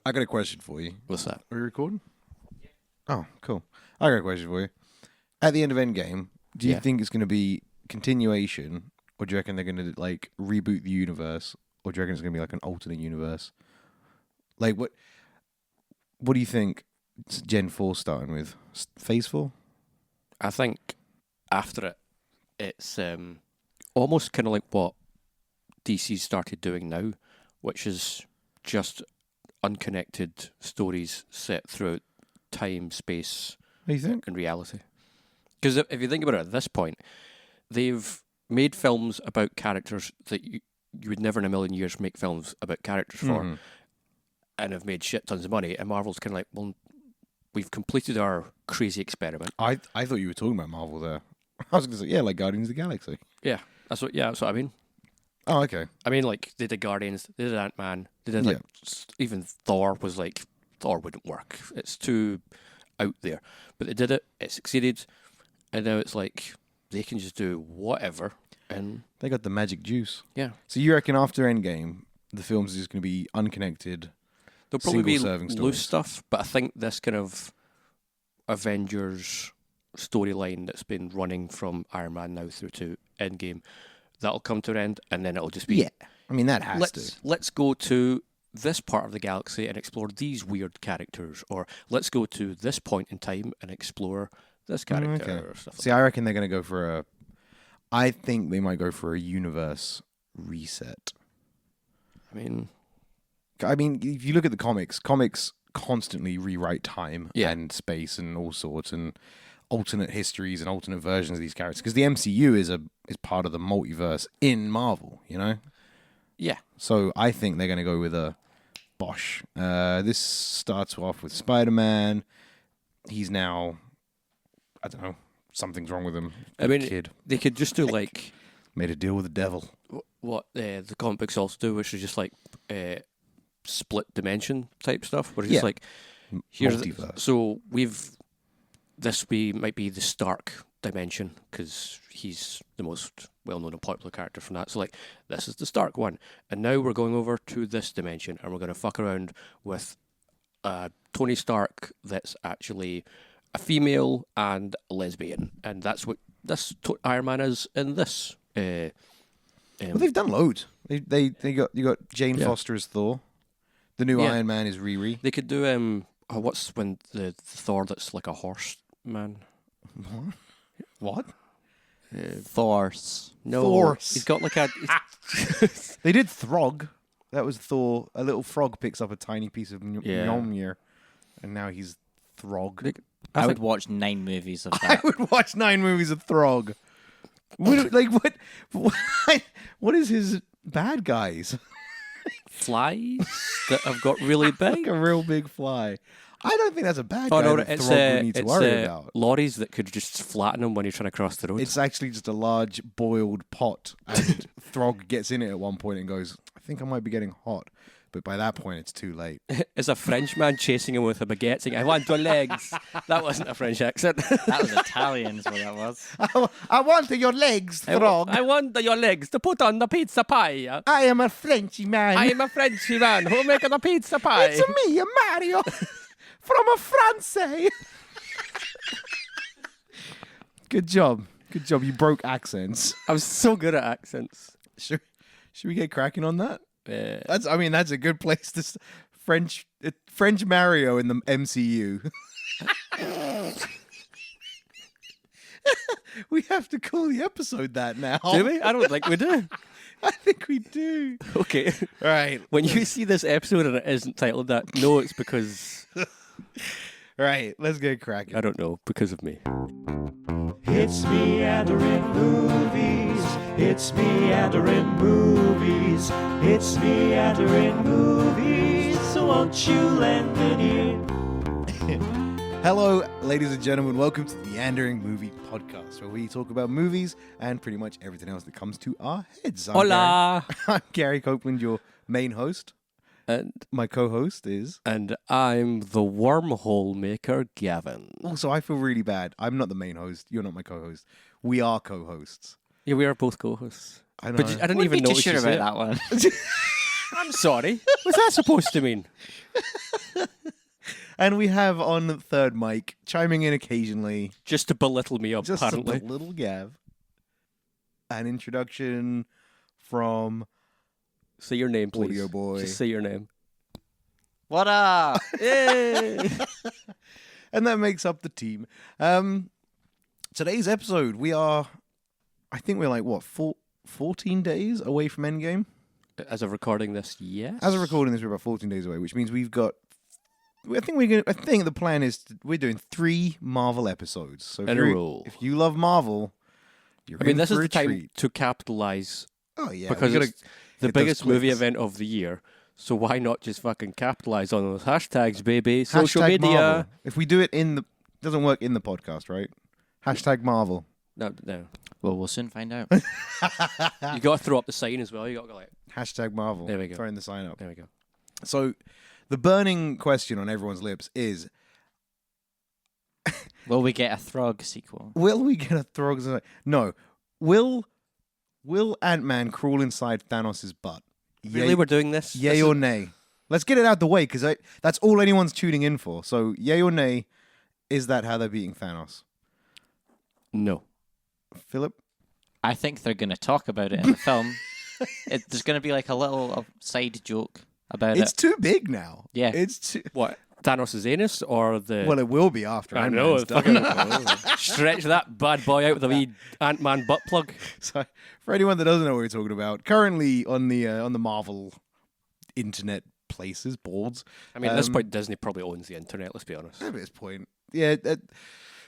I got a question for you. What's that? Are we recording? Oh, cool. I got a question for you. At the end of Endgame, do you think it's going to be continuation, or do you reckon they're going to like reboot the universe, or do you reckon it's going to be like an alternate universe? Like what do you think Gen 4 starting with? Phase 4? I think after it's almost kind of like what DC started doing now, which is just unconnected stories set throughout time, space, What do you think? and reality. Because if you think about it at this point, they've made films about characters that you would never in a million years make films about characters for, and have made shit tons of money. And Marvel's kind of like, well, we've completed our crazy experiment. I thought you were talking about Marvel there. I was going to say, yeah, like Guardians of the Galaxy. Yeah, that's what I mean. Oh, okay. I mean, like, they did Guardians, they did Ant-Man, they did, like, even Thor was like, Thor wouldn't work. It's too out there. But they did it, it succeeded, and now it's like, they can just do whatever, and... They got the magic juice. Yeah. So you reckon after Endgame, the films are just going to be unconnected, There'll probably be single-serving stories? loose stuff, but I think this kind of Avengers storyline that's been running from Iron Man now through to Endgame, that'll come to an end, and then it'll just be... Yeah. I mean, that has to. Let's go to this part of the galaxy and explore these weird characters, or let's go to this point in time and explore this character. Or stuff See, I reckon they're going to go for I think they might go for a universe reset. I mean, if you look at the comics constantly rewrite time and space and all sorts and alternate histories and alternate versions of these characters, because the MCU is part of the multiverse in Marvel, you know? Yeah. So I think they're going to go with a Bosch. This starts off with Spider-Man. He's now, I don't know, something's wrong with him. I mean, kid they could just do like... made a deal with the devil. What the comic books also do, which is just like split dimension type stuff, where it's just like... Multiverse. So might be the Stark dimension, because he's the most well-known and popular character from that. So, like, this is the Stark one. And now we're going over to this dimension, and we're going to fuck around with Tony Stark that's actually a female and a lesbian. And that's what this Iron Man is in this. Well, they've done loads. You got Jane Foster as Thor. The new Iron Man is Riri. They could do, what's when the Thor that's like a horse man? What? Thor's. No, Thor's. he's got like a... They did Throg. That was Thor. A little frog picks up a tiny piece of Mjolnir, and now he's Throg. I would watch 9 movies of I that. would watch 9 movies of Throg. What is his bad guys? Flies that have got really big. Like a real big fly. I don't think that's a bad guy No, that it's Throg would need to worry about. lorries that could just flatten him when you're trying to cross the road. It's actually just a large boiled pot, and Throg gets in it at one point and goes, I think I might be getting hot. But by that point, it's too late. It's a Frenchman chasing him with a baguette saying, I want your legs. That wasn't a French accent. That was Italian is what that was. I want your legs, Throg. I want your legs to put on the pizza pie. I am a Frenchy man. I am a Frenchy man who make the pizza pie. It's me, Mario, from a France. Good job. You broke accents. I'm so good at accents. Should we get cracking on that? That's a good place to French Mario in the MCU. We have to call the episode that now. Do we? I don't think we do. I think we do. Okay. Right. When you see this episode and it isn't titled that, no, it's because... Right, let's get cracking. I don't know, because of me. It's meandering movies. It's meandering movies. It's meandering movies. So won't you lend an ear? Hello, ladies and gentlemen. Welcome to the Meandering Movie Podcast, where we talk about movies and pretty much everything else that comes to our heads. Hola! I'm Gary Copeland, your main host. And my co-host is... And I'm the wormhole maker, Gavin. Also, I feel really bad. I'm not the main host. You're not my co-host. We are co-hosts. Yeah, we are both co-hosts. I know. But I didn't even know sure about that one. I'm sorry. What's that supposed to mean? And we have on the third mic, chiming in occasionally, Just to belittle me, just apparently. a little Gav, an introduction from Say your name, please. Audio Boy. Just say your name. What up? Yay! And that makes up the team. Today's episode, I think we're like, 14 days away from Endgame? As of recording this, yes. As of recording this, we're about 14 days away, which means we've got... I think the plan is we're doing 3 Marvel episodes. So In a row. if you love Marvel, you're in this for is a the time treat. to capitalize Oh, yeah. because we gotta it's the hit those biggest movie clicks. event of the year. So why not just fucking capitalize on those hashtags, baby? Social Hashtag media. Marvel. If we do it doesn't work in the podcast, right? Hashtag Marvel. No. Well, we'll soon find out. You got to throw up the sign as well. You got to go like, Hashtag Marvel. There we go. Throwing the sign up. there we go. So, the burning question on everyone's lips is, Will we get a Throg sequel? will we get a Throg? No. Will Ant-Man crawl inside Thanos' butt? Really, we're doing this? Yay This or is- nay? Let's get it out the way, because that's all anyone's tuning in for. So, yay or nay, is that how they're beating Thanos? No. Philip? I think they're going to talk about it in the film. There's going to be like a little side joke about It's it. too big now. Yeah. It's too... What? Thanos' anus or the... Well, it will be after I Ant-Man's know. done. Fucking stretch that bad boy out with a wee Ant-Man butt plug. So, for anyone that doesn't know what we're talking about, currently on the Marvel internet places, boards. I mean, at this point, Disney probably owns the internet, let's be honest. At this point, yeah,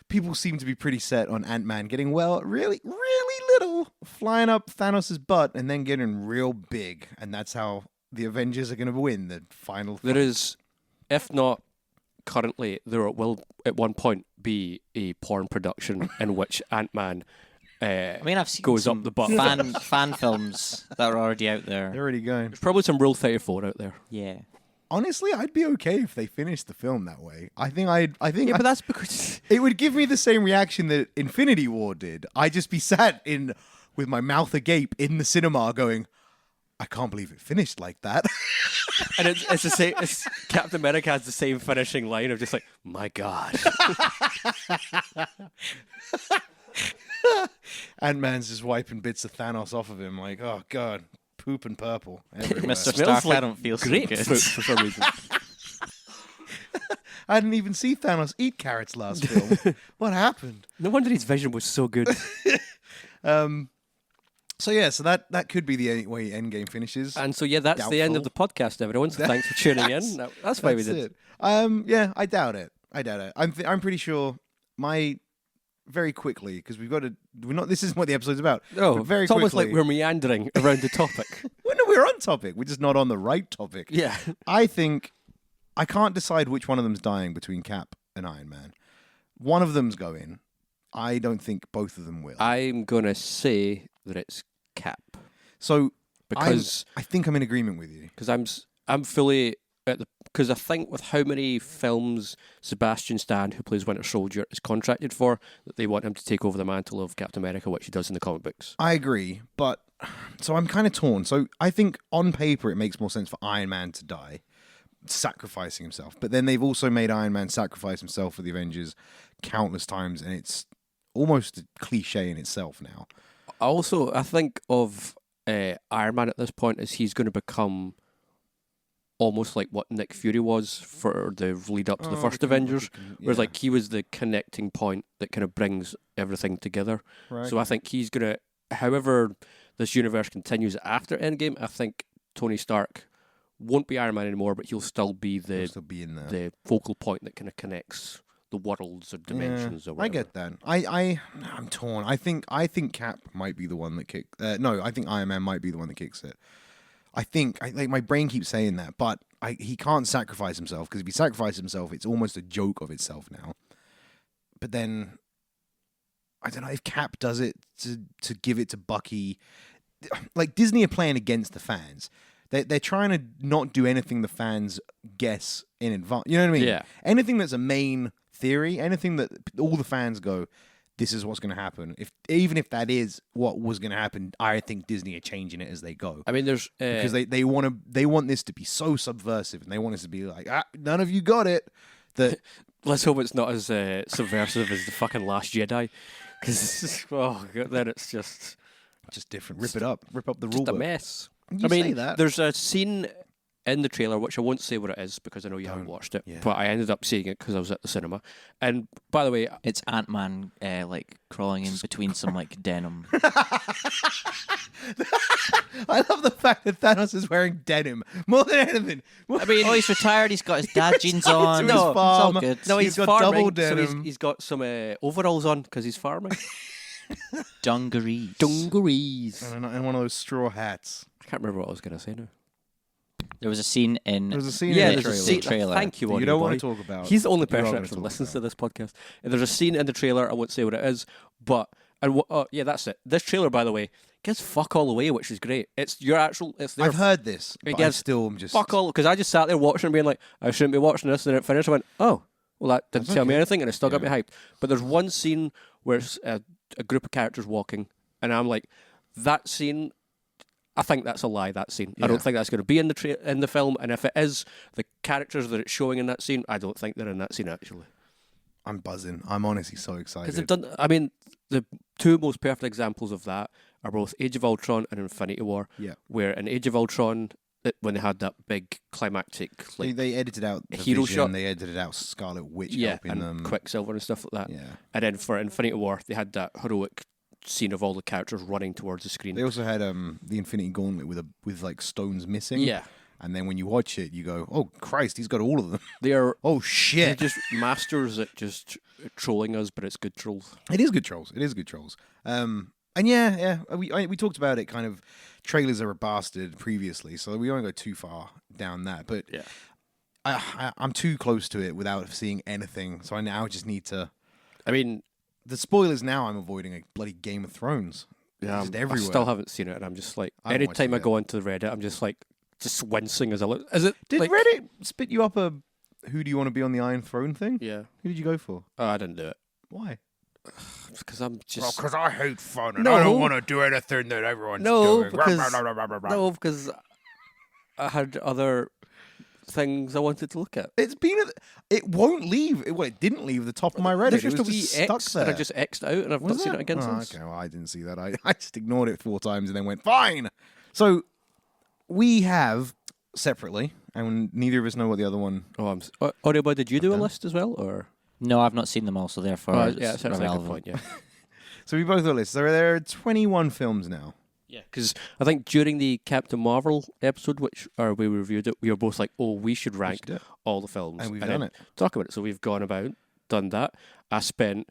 people seem to be pretty set on Ant-Man getting, really, really little, flying up Thanos' butt, and then getting real big. And that's how the Avengers are going to win the final fight. There is, if not currently, there will at one point be a porn production in which Ant-Man I mean, I've seen goes some up the butt. fan films that are already out there. They're already going. There's probably some Rule 34 out there. Yeah. Honestly, I'd be okay if they finished the film that way. I think Yeah, but that's because... it would give me the same reaction that Infinity War did. I'd just be sat with my mouth agape in the cinema going, I can't believe it finished like that. And it's the same... Captain America has the same finishing line of just like, my God. Ant-Man's just wiping bits of Thanos off of him like, oh, God, poop and purple everywhere. Mr. Smells Stark, like I don't feel so grapefruit good. for some reason. I didn't even see Thanos eat carrots last film. What happened? No wonder his vision was so good. So that could be the way Endgame finishes. And so, yeah, that's the end of the podcast, everyone. So thanks for tuning in. That's why we That's did. it. Yeah, I doubt it. I'm pretty sure very quickly, because this isn't what the episode's about. Oh, but very it's almost like quickly- we're meandering around the topic. Well, no, we're on topic. We're just not on the right topic. Yeah. I think I can't decide which one of them's dying between Cap and Iron Man. One of them's going. I don't think both of them will. I'm going to say that it's Cap. So Because I think I'm in agreement with you. I'm fully at the... Because I think with how many films Sebastian Stan, who plays Winter Soldier, is contracted for, that they want him to take over the mantle of Captain America, which he does in the comic books. I agree, but so I'm kind of torn. So I think on paper it makes more sense for Iron Man to die, sacrificing himself. But then they've also made Iron Man sacrifice himself for the Avengers countless times, and it's almost a cliche in itself now. Also, I think of Iron Man at this point as he's going to become almost like what Nick Fury was for the lead up to the first Avengers, whereas like he was the connecting point that kind of brings everything together. Right. So I think he's going to, however this universe continues after Endgame, I think Tony Stark won't be Iron Man anymore, but he'll still be He'll still be in there. the focal point that kind of connects the worlds or dimensions or I whatever. get that. I'm torn. I think Cap might be the one that kicks. No, I think Iron Man might be the one that kicks it. Like my brain keeps saying that, but he can't sacrifice himself, because if he sacrifices himself, it's almost a joke of itself now. But then I don't know if Cap does it to give it to Bucky. Like Disney are playing against the fans. They're trying to not do anything the fans guess in advance. You know what I mean? Yeah. Anything that's a main theory, anything that all the fans go, this is what's going to happen. Even if that is what was going to happen, I think Disney are changing it as they go. I mean, there's Because they want this to be so subversive, and they want us to be like, none of you got it. That let's hope it's not as subversive as the fucking Last Jedi, because then it's just different. Rip up the rule just a book. mess. You I mean, say that. there's a scene in the trailer, which I won't say what it is because I know you haven't watched it, Yeah. but I ended up seeing it because I was at the cinema. And by the way, It's Ant-Man like crawling in between some like denim. I love the fact that Thanos is wearing denim more than anything. I mean, Oh, he's retired. He's got his dad jeans on. to his No, farm. it's all good. no, he's he's got farming, double so denim. he's got some overalls on because he's farming. Dungarees. Dungarees. And one of those straw hats. I can't remember what I was going to say now. There was a scene in. There's a scene Yeah, in the there's a trailer. scene. trailer. Thank you, You audio don't boy. want to talk about. He's the only You are person gonna actually talk listens about to this podcast. And there's a scene in the trailer. I won't say what it is, but yeah, that's it. This trailer, by the way, gives fuck all away, which is great. It's your actual. It's their I've heard this, It but I gives still am just fuck all because I just sat there watching and being like, I shouldn't be watching this, and then it finished. I went, oh, well, that didn't That's tell me okay. anything, and it still got me Yeah. hyped. But there's one scene where it's a group of characters walking, and I'm like, that scene. I think that's a lie. That scene. I Yeah. don't think that's going to be in the film. And if it is, the characters that it's showing in that scene, I don't think they're in that scene actually. I'm buzzing. I'm honestly so Because excited. they've done. I mean, the two most perfect examples of that are both Age of Ultron and Infinity War. Yeah. Where in Age of Ultron, when they had that big climactic They edited out the hero Vision, shot. They edited out Scarlet Witch yeah, helping and them. Quicksilver and stuff like that. Yeah. And then for Infinity War, they had that heroic scene of all the characters running towards the screen. They also had the Infinity Gauntlet with like stones missing. Yeah, And then when you watch it, you go, "Oh Christ, he's got all of them." they're Oh they're shit! just masters at just trolling us, but it's good trolls. It is good trolls. It is good trolls. And yeah, we talked about it. Kind of trailers are a bastard previously, so we won't go too far down that. But Yeah. I'm too close to it without seeing anything, so I now just need to. I mean, The spoilers now. I'm avoiding a bloody Game of Thrones. yeah, just I everywhere. still haven't seen it, and I'm just like, I haven't watched anytime it I yet. go onto the Reddit, I'm just like, just wincing as I look. Is it? Did like, Reddit spit you up a "Who do you want to be on the Iron Throne" thing? Yeah. Who did you go for? Oh, I didn't do it Why? because I'm just Because I hate fun and No. I don't want to do anything that everyone's No, doing. because I had other things I wanted to look at. It's been. It won't leave. It didn't leave the top of my Reddit. There's It just was a wee just stuck X there. that I just X'd out, and I've Was not seen it? it again Oh, since. okay, well, I didn't see that. I just ignored it 4 times and then went, fine. So we have separately, and neither of us know what the other one. Oh, Audible, did you do a Okay. list as well, or? No, I've not seen them all, so therefore Oh, it's yeah, it sounds like a good irrelevant. point. Yeah, So we both got lists. There are 21 films now. yeah. Because I think during the Captain Marvel episode, we reviewed it, we were both like, "Oh, we should rank did it. all the films," And we've then done it. Talk about it. So we've gone about, done that. I spent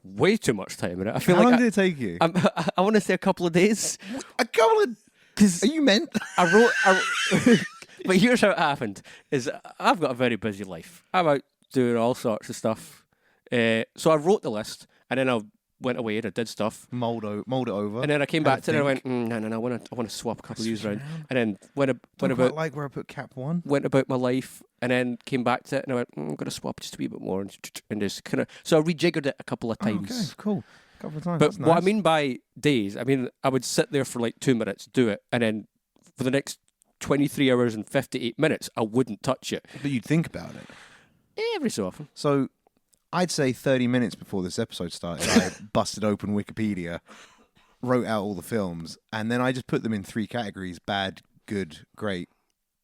way too much time in it. I feel How long like did it take you? I want to say a couple of days. A couple of. Because Are you meant? I wrote, but here's how it happened: is I've got a very busy life. I'm out doing all sorts of stuff. So I wrote the list, and then I went away and I did stuff, mold it over. and then I came Had back a to it and I think. went, no, I want to swap a couple of these around, and then went Don't about quite like where I put Cap 1. went about my life, and then came back to it and I went, I'm going to swap just a wee bit more, and just kind of. So I rejiggered it a couple of times. Okay, cool. A couple of times. But That's what I nice. mean by days, I mean I would sit there for like 2 minutes, do it, and then for the next 23 hours and 58 minutes, I wouldn't touch it. But you'd think about it. Every so often. So I'd say 30 minutes before this episode started, I busted open Wikipedia, wrote out all the films, and then I just put them in 3 categories: bad, good, great.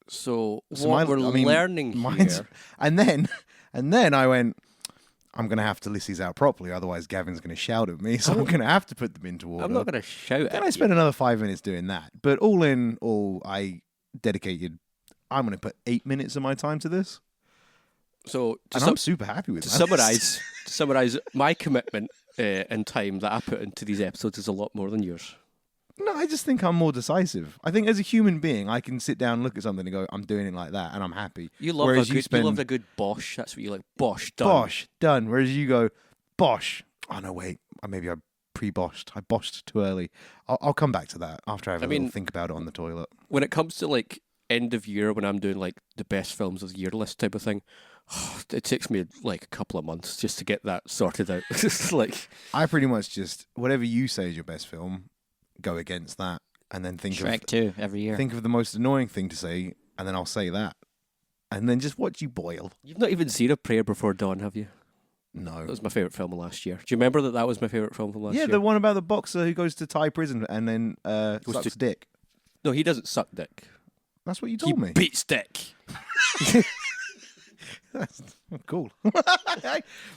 So, So what my- we're I mean, learning mine's- here... And then I went, I'm going to have to list these out properly, otherwise Gavin's going to shout at me, so I'm going to have to put them into order. I'm not going to shout Then at I you. spent another 5 minutes doing that. But all in all, I dedicated, I'm going to put 8 minutes of my time to this. So, And I'm super happy with to that. summarize, my commitment and time that I put into these episodes is a lot more than yours. No, I just think I'm more decisive. I think as a human being, I can sit down, look at something, and go, "I'm doing it like that," and I'm happy. You love Whereas a you good, spend you love a good bosh. That's what you like. Bosh done. bosh done. Whereas you go, bosh. Oh no, wait. Maybe I pre-boshed. I boshed too early. I'll come back to that after I have a little mean- think about it on the toilet. When it comes to like end of year, when I'm doing like the best films of the year list type of thing, It takes me like a couple of months just to get that sorted out. It's like I pretty much just whatever you say is your best film, go against that, and then Shrek 2 every year. think of the most annoying thing to say, and then I'll say that, and then just watch you boil. you've not even seen A Prayer Before Dawn, have you? No. That was my favourite film of last year. Do you remember that was my favourite film from last year? Yeah, the one about the boxer who goes to Thai prison and then sucks to- dick. No, he doesn't suck dick. That's what you He told me. beats dick. That's cool.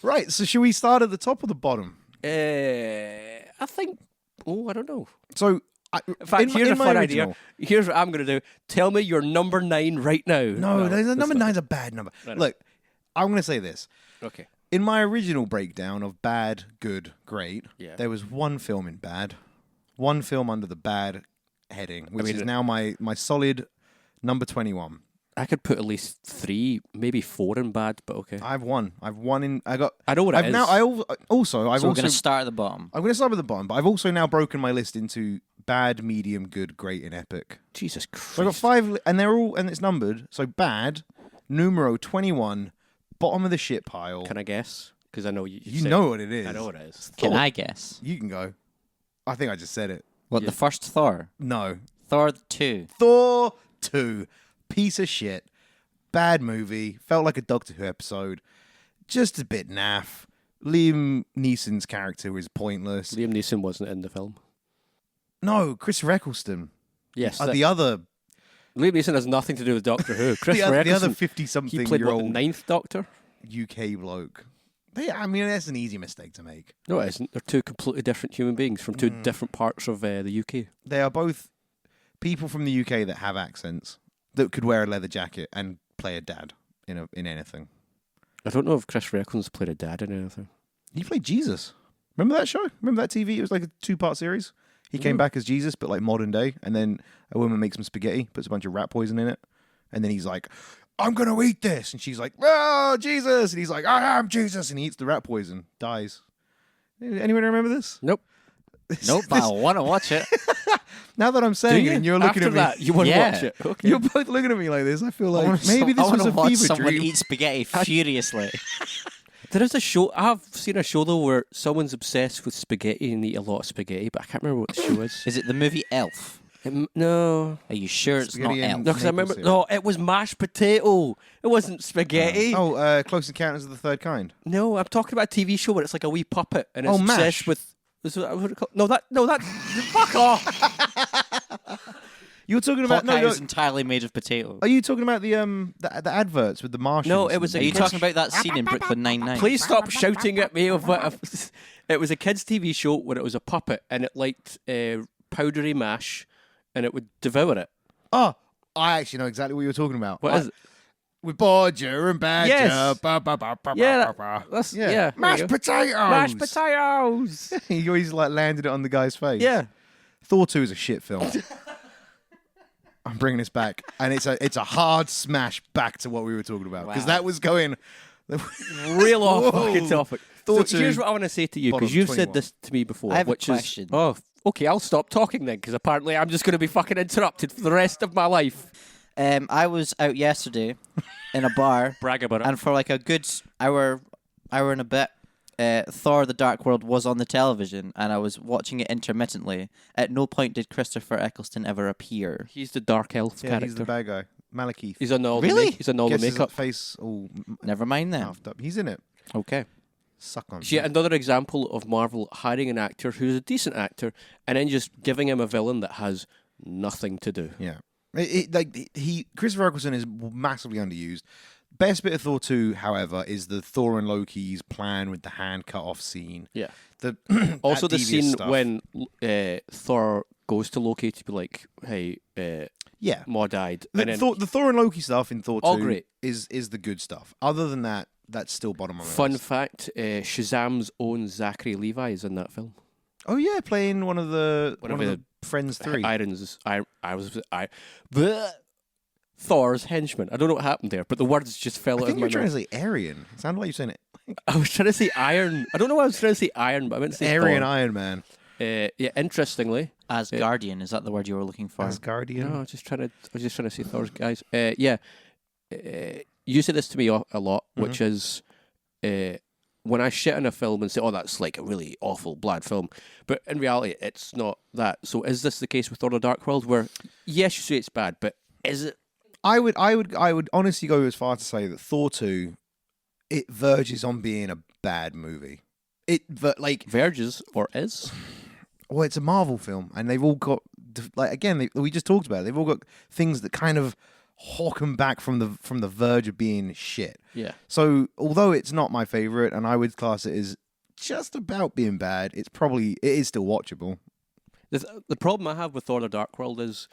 Right, so should we start at the top or the bottom? I think. Oh, I don't know. So, In fact, here's a fun idea. Here's what I'm going to do. Tell me your number 9 right now. No, that's number not- 9's a bad number. I know. Look, I'm going to say this. Okay. In my original breakdown of bad, good, great, Yeah. there was one film in bad, one film under the bad heading, which mean, is now my solid number 21. I could put at least 3, maybe 4 in bad, but okay. I've won. I've won in. I got. I know what it I've is. now. I've So we're also. going to start at the bottom. I'm going to start with the bottom, but I've also now broken my list into bad, medium, good, great, and epic. Jesus Christ. So I've got 5, and they're all, and it's numbered. So bad, numero 21, bottom of the shit pile. Can I guess? Because I know you. You know what it is. I know what it is. Can I guess? You can go. I think I just said it. What, the first Thor? No. Thor 2. Thor 2. Piece of shit. Bad movie. Felt like a Doctor Who episode. Just a bit naff. Liam Neeson's character was pointless. Liam Neeson wasn't in the film. No, Chris Eccleston. Yes. The other Liam Neeson has nothing to do with Doctor Who. Chris the other Eccleston, 50-something he played year what, the old 9th Doctor? UK bloke. I mean, that's an easy mistake to make. No, it isn't. They're two completely different human beings from two different parts of the UK. They are both people from the UK that have accents that could wear a leather jacket and play a dad in anything. I don't know if Chris Eccleston's played a dad in anything. He played Jesus. Remember that show? Remember that TV? It was like a 2-part series. He came back as Jesus, but like modern day. And then a woman makes some spaghetti, puts a bunch of rat poison in it. And then he's like, I'm going to eat this. And she's like, oh, Jesus. And he's like, I am Jesus. And he eats the rat poison, dies. Anyone remember this? Nope. Nope, but I want to watch it. Now that I'm saying it and you're looking After at me, that, you want to Yeah. watch it. Okay. you're both looking at me like this. I feel I like wanna maybe I this was wanna a watch fever someone dream. eat spaghetti furiously. There is a show. I've seen a show though where someone's obsessed with spaghetti and eat a lot of spaghetti, but I can't remember what the show is. Is it the movie Elf? No. Are you sure it's not Spaghetti and- Elf? No, because I Maple remember. syrup. No, it was mashed potato. It wasn't spaghetti. Close Encounters of the Third Kind. No, I'm talking about a TV show where it's like a wee puppet and it's Oh, MASH. obsessed with. Is that what it called? No, that. Fuck off. You're talking about Hawkeye no. was entirely made of potato. Are you talking about the adverts with the Martians? No, it was Are a you kids- talking about that scene in Brooklyn Nine-Nine? Please stop shouting at me of what. It was a kids' TV show where it was a puppet and it liked powdery mash, and it would devour it. Oh, I actually know exactly what you're talking about. What is it? With Bodger and Badger. Yes. Ba, ba, ba, ba, Yeah, ba, ba. That's Yeah. yeah. Mashed potatoes. Mashed potatoes. He always like landed it on the guy's face. Yeah. Thor 2 is a shit film. I'm bringing this back, and it's a hard smash back to what we were talking about because Wow. that was going. Real off Whoa. fucking topic. Thor So here's 2, what I want to say to you bottom because you've 21. said this to me before. I have a which question. Is, oh, okay. I'll stop talking then because apparently I'm just going to be fucking interrupted for the rest of my life. I was out yesterday in a bar, Brag about it. and for like a good hour and a bit, Thor: The Dark World was on the television, and I was watching it intermittently. At no point did Christopher Eccleston ever appear. He's the dark elf Yeah, character. he's the bad guy, Malekith. He's on all Really? the he's on all the Gets his makeup. face all Never mind then. mouthed up. He's in it. Okay. Suck on. See, another example of Marvel hiring an actor who's a decent actor and then just giving him a villain that has nothing to do. Yeah. Christopher Eccleston is massively underused. Best bit of Thor 2, however, is the Thor and Loki's plan with the hand cut off scene. Yeah. The Also, that the devious scene stuff. when Thor goes to Loki to be like, "Hey, yeah. Ma died," and then The Thor and Loki stuff in Thor 2 All great. is the good stuff. Other than that, that's still bottom of my fun list. fact: Shazam's own Zachary Levi is in that film. Oh yeah, playing one of the Friends 3. Thor's henchman. I don't know what happened there, but the words just fell I out think of you my were trying to mouth. say Aryan. It sounded like you were saying it. I was trying to say iron. I don't know why I was trying to say iron, but I meant to say Aryan Thor. Iron Man. Yeah, interestingly, Asgardian, is that the word you were looking for? Asgardian. no, I was just trying to say Thor's guys. Yeah, you say this to me a lot, which is when I shit in a film and say, "Oh, that's like a really awful, bad film," but in reality, it's not that. So, is this the case with Thor: The Dark World, where yes, you say it's bad, but is it? I would honestly go as far to say that Thor 2, it verges on being a bad movie. Verges or is? Well, it's a Marvel film, and they've all got we just talked about it. They've all got things that kind of hawk them back from the verge of being shit. Yeah. So, although it's not my favorite, and I would class it as just about being bad, it is still watchable. The problem I have with Thor: The Dark World is,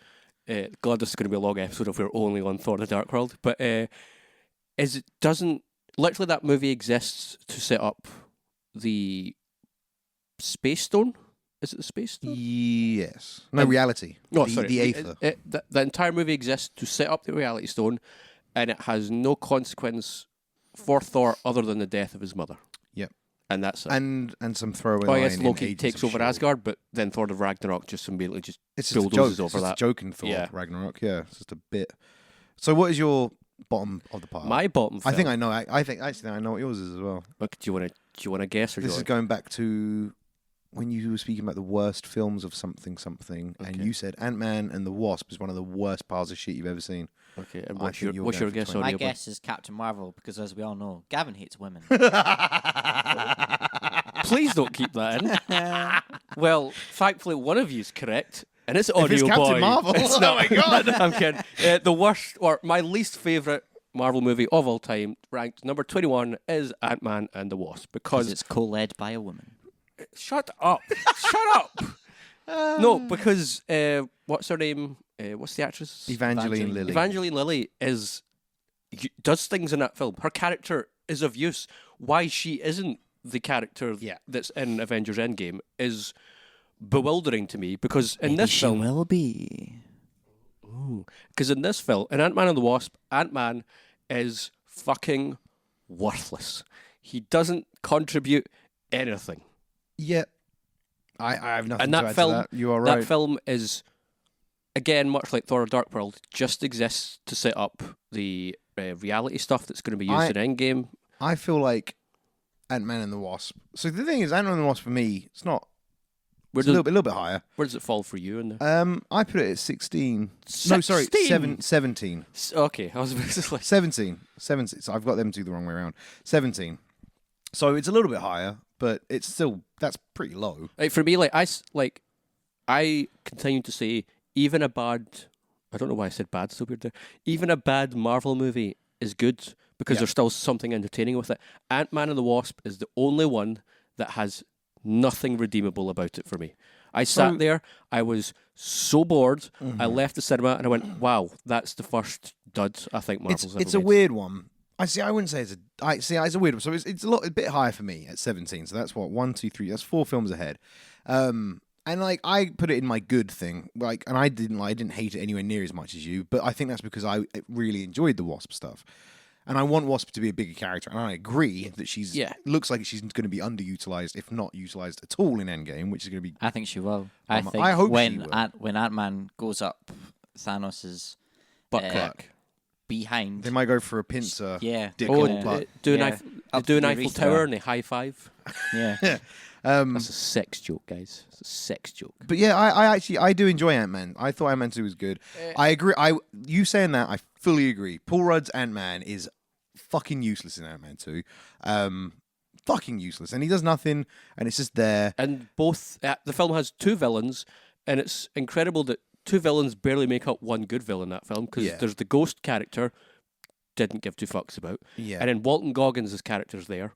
God, this is going to be a long episode if we're only on Thor: The Dark World, but is it doesn't literally that movie exists to set up the Space Stone. Is it the Space Stone? Yes. No, reality. No, the sorry. Aether. The entire movie exists to set up the Reality Stone, and it has no consequence for Thor other than the death of his mother. Yep. And that's it. And some throwaway I line guess in Loki Agents takes of over S.H.I.E.L.D. Asgard, but then Thor of Ragnarok just immediately It's just a joke. bulldozes It's over just that. a joke in Thor Yeah. Ragnarok. Yeah, it's just a bit. So, what is your bottom of the pile? My bottom film. I think I know. I think actually I know what yours is as well. Look, do you want to guess or This do is you going back to when you were speaking about the worst films of something, and Okay. you said Ant-Man and the Wasp is one of the worst piles of shit you've ever seen. Okay, and I what's think your you're going for guess? 20. My Audio? guess is Captain Marvel because, as we all know, Gavin hates women. Please don't keep that in. Well, thankfully, one of you is correct, and it's audio If it's Captain boy. Marvel, It's oh not. my God. I'm kidding. The worst, or my least favorite Marvel movie of all time, ranked number 21, is Ant-Man and the Wasp Because because it's co-led by a woman. shut up, shut up. No, because what's her name? What's the actress? Evangeline Lilly. Evangeline Lilly does things in that film. Her character is of use. Why she isn't the character that's in Avengers Endgame is bewildering to me because in this film will be. because in this film, in Ant-Man and the Wasp, Ant-Man is fucking worthless. He doesn't contribute anything. Yeah, I have nothing And to that add film, to that. You are right. that film is, again, much like Thor: Dark World, just exists to set up the reality stuff that's going to be used in Endgame. I feel like Ant-Man and the Wasp. So the thing is, Ant-Man and the Wasp for me, it's not. It's a little bit higher. Where does it fall for you? In there? I put it at 16. No, sorry, 17. Okay, I was just like 17. So I've got them two the wrong way around. 17. So it's a little bit higher, but it's still that's pretty low. for me, I continue to say even a bad. I don't know why I said bad. So weird there. Even a bad Marvel movie is good because there's still something entertaining with it. Ant-Man and the Wasp is the only one that has nothing redeemable about it for me. I sat there, I was so bored, I left the cinema and I went, wow, that's the first dud I think Marvel's ever It's a made. weird one. I wouldn't say it's a weird one. So it's a bit higher for me at 17. So that's what 1, 2, 3. That's 4 films ahead. And I put it in my good thing. And I didn't hate it anywhere near as much as you. But I think that's because I really enjoyed the Wasp stuff. And I want Wasp to be a bigger character. And I agree that she's looks like she's going to be underutilized, if not utilized at all in Endgame, which is going to be. I think she will. I think I hope when she will. when Ant-Man goes up Thanos' butt crack. behind. They might go for a pincer. Yeah. Dick Oh, on butt. do an Yeah. Eiffel, Up do an the Eiffel urethra. Tower and they high five. Yeah. That's a sex joke, guys. It's a sex joke. But yeah, I do enjoy Ant-Man. I thought Ant-Man 2 was good. I agree. You saying that, I fully agree. Paul Rudd's Ant-Man is fucking useless in Ant-Man 2. Fucking useless. And he does nothing, and it's just there. And both the film has two villains, and it's incredible that two villains barely make up one good villain in that film because there's the ghost character, didn't give two fucks about, Yeah. and then Walton Goggins' character's there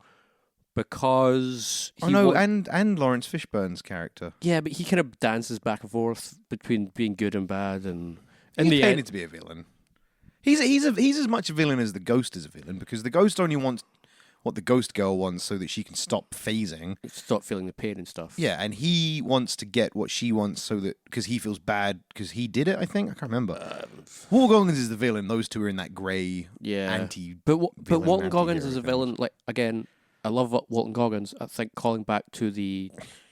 because and Lawrence Fishburne's character. yeah, but he kind of dances back and forth between being good and bad, and in He's the painted end, to be a villain. He's as much a villain as the Ghost is a villain because the Ghost only wants what the Ghost Girl wants so that she can stop phasing. stop feeling the pain and stuff. Yeah, and he wants to get what she wants so that because he feels bad because he did it. I think I can't remember. Walton Goggins is the villain. Those two are in that grey anti. But Walton anti-hero Goggins is a kind of- villain. Like again, I love Walton Goggins. I think calling back to the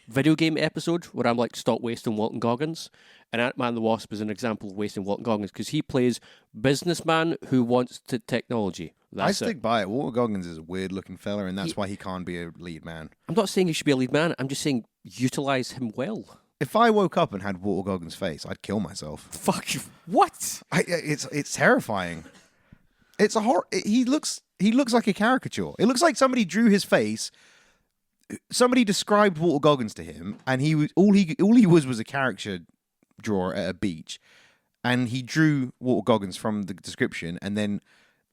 video game episode where I'm like, stop wasting Walton Goggins. And Ant-Man and the Wasp is an example of wasting Walton Goggins because he plays businessman who wants technology. I That's stick it. by it. Walter Goggins is a weird looking fella, and that's why he can't be a lead man. I'm not saying he should be a lead man. I'm just saying utilize him well. If I woke up and had Walter Goggins' face, I'd kill myself. Fuck you. What? It's terrifying. It's a horror. He looks like a caricature. It looks like somebody drew his face. Somebody described Walter Goggins to him, and all he was a caricature drawer at a beach, and he drew Walter Goggins from the description, and then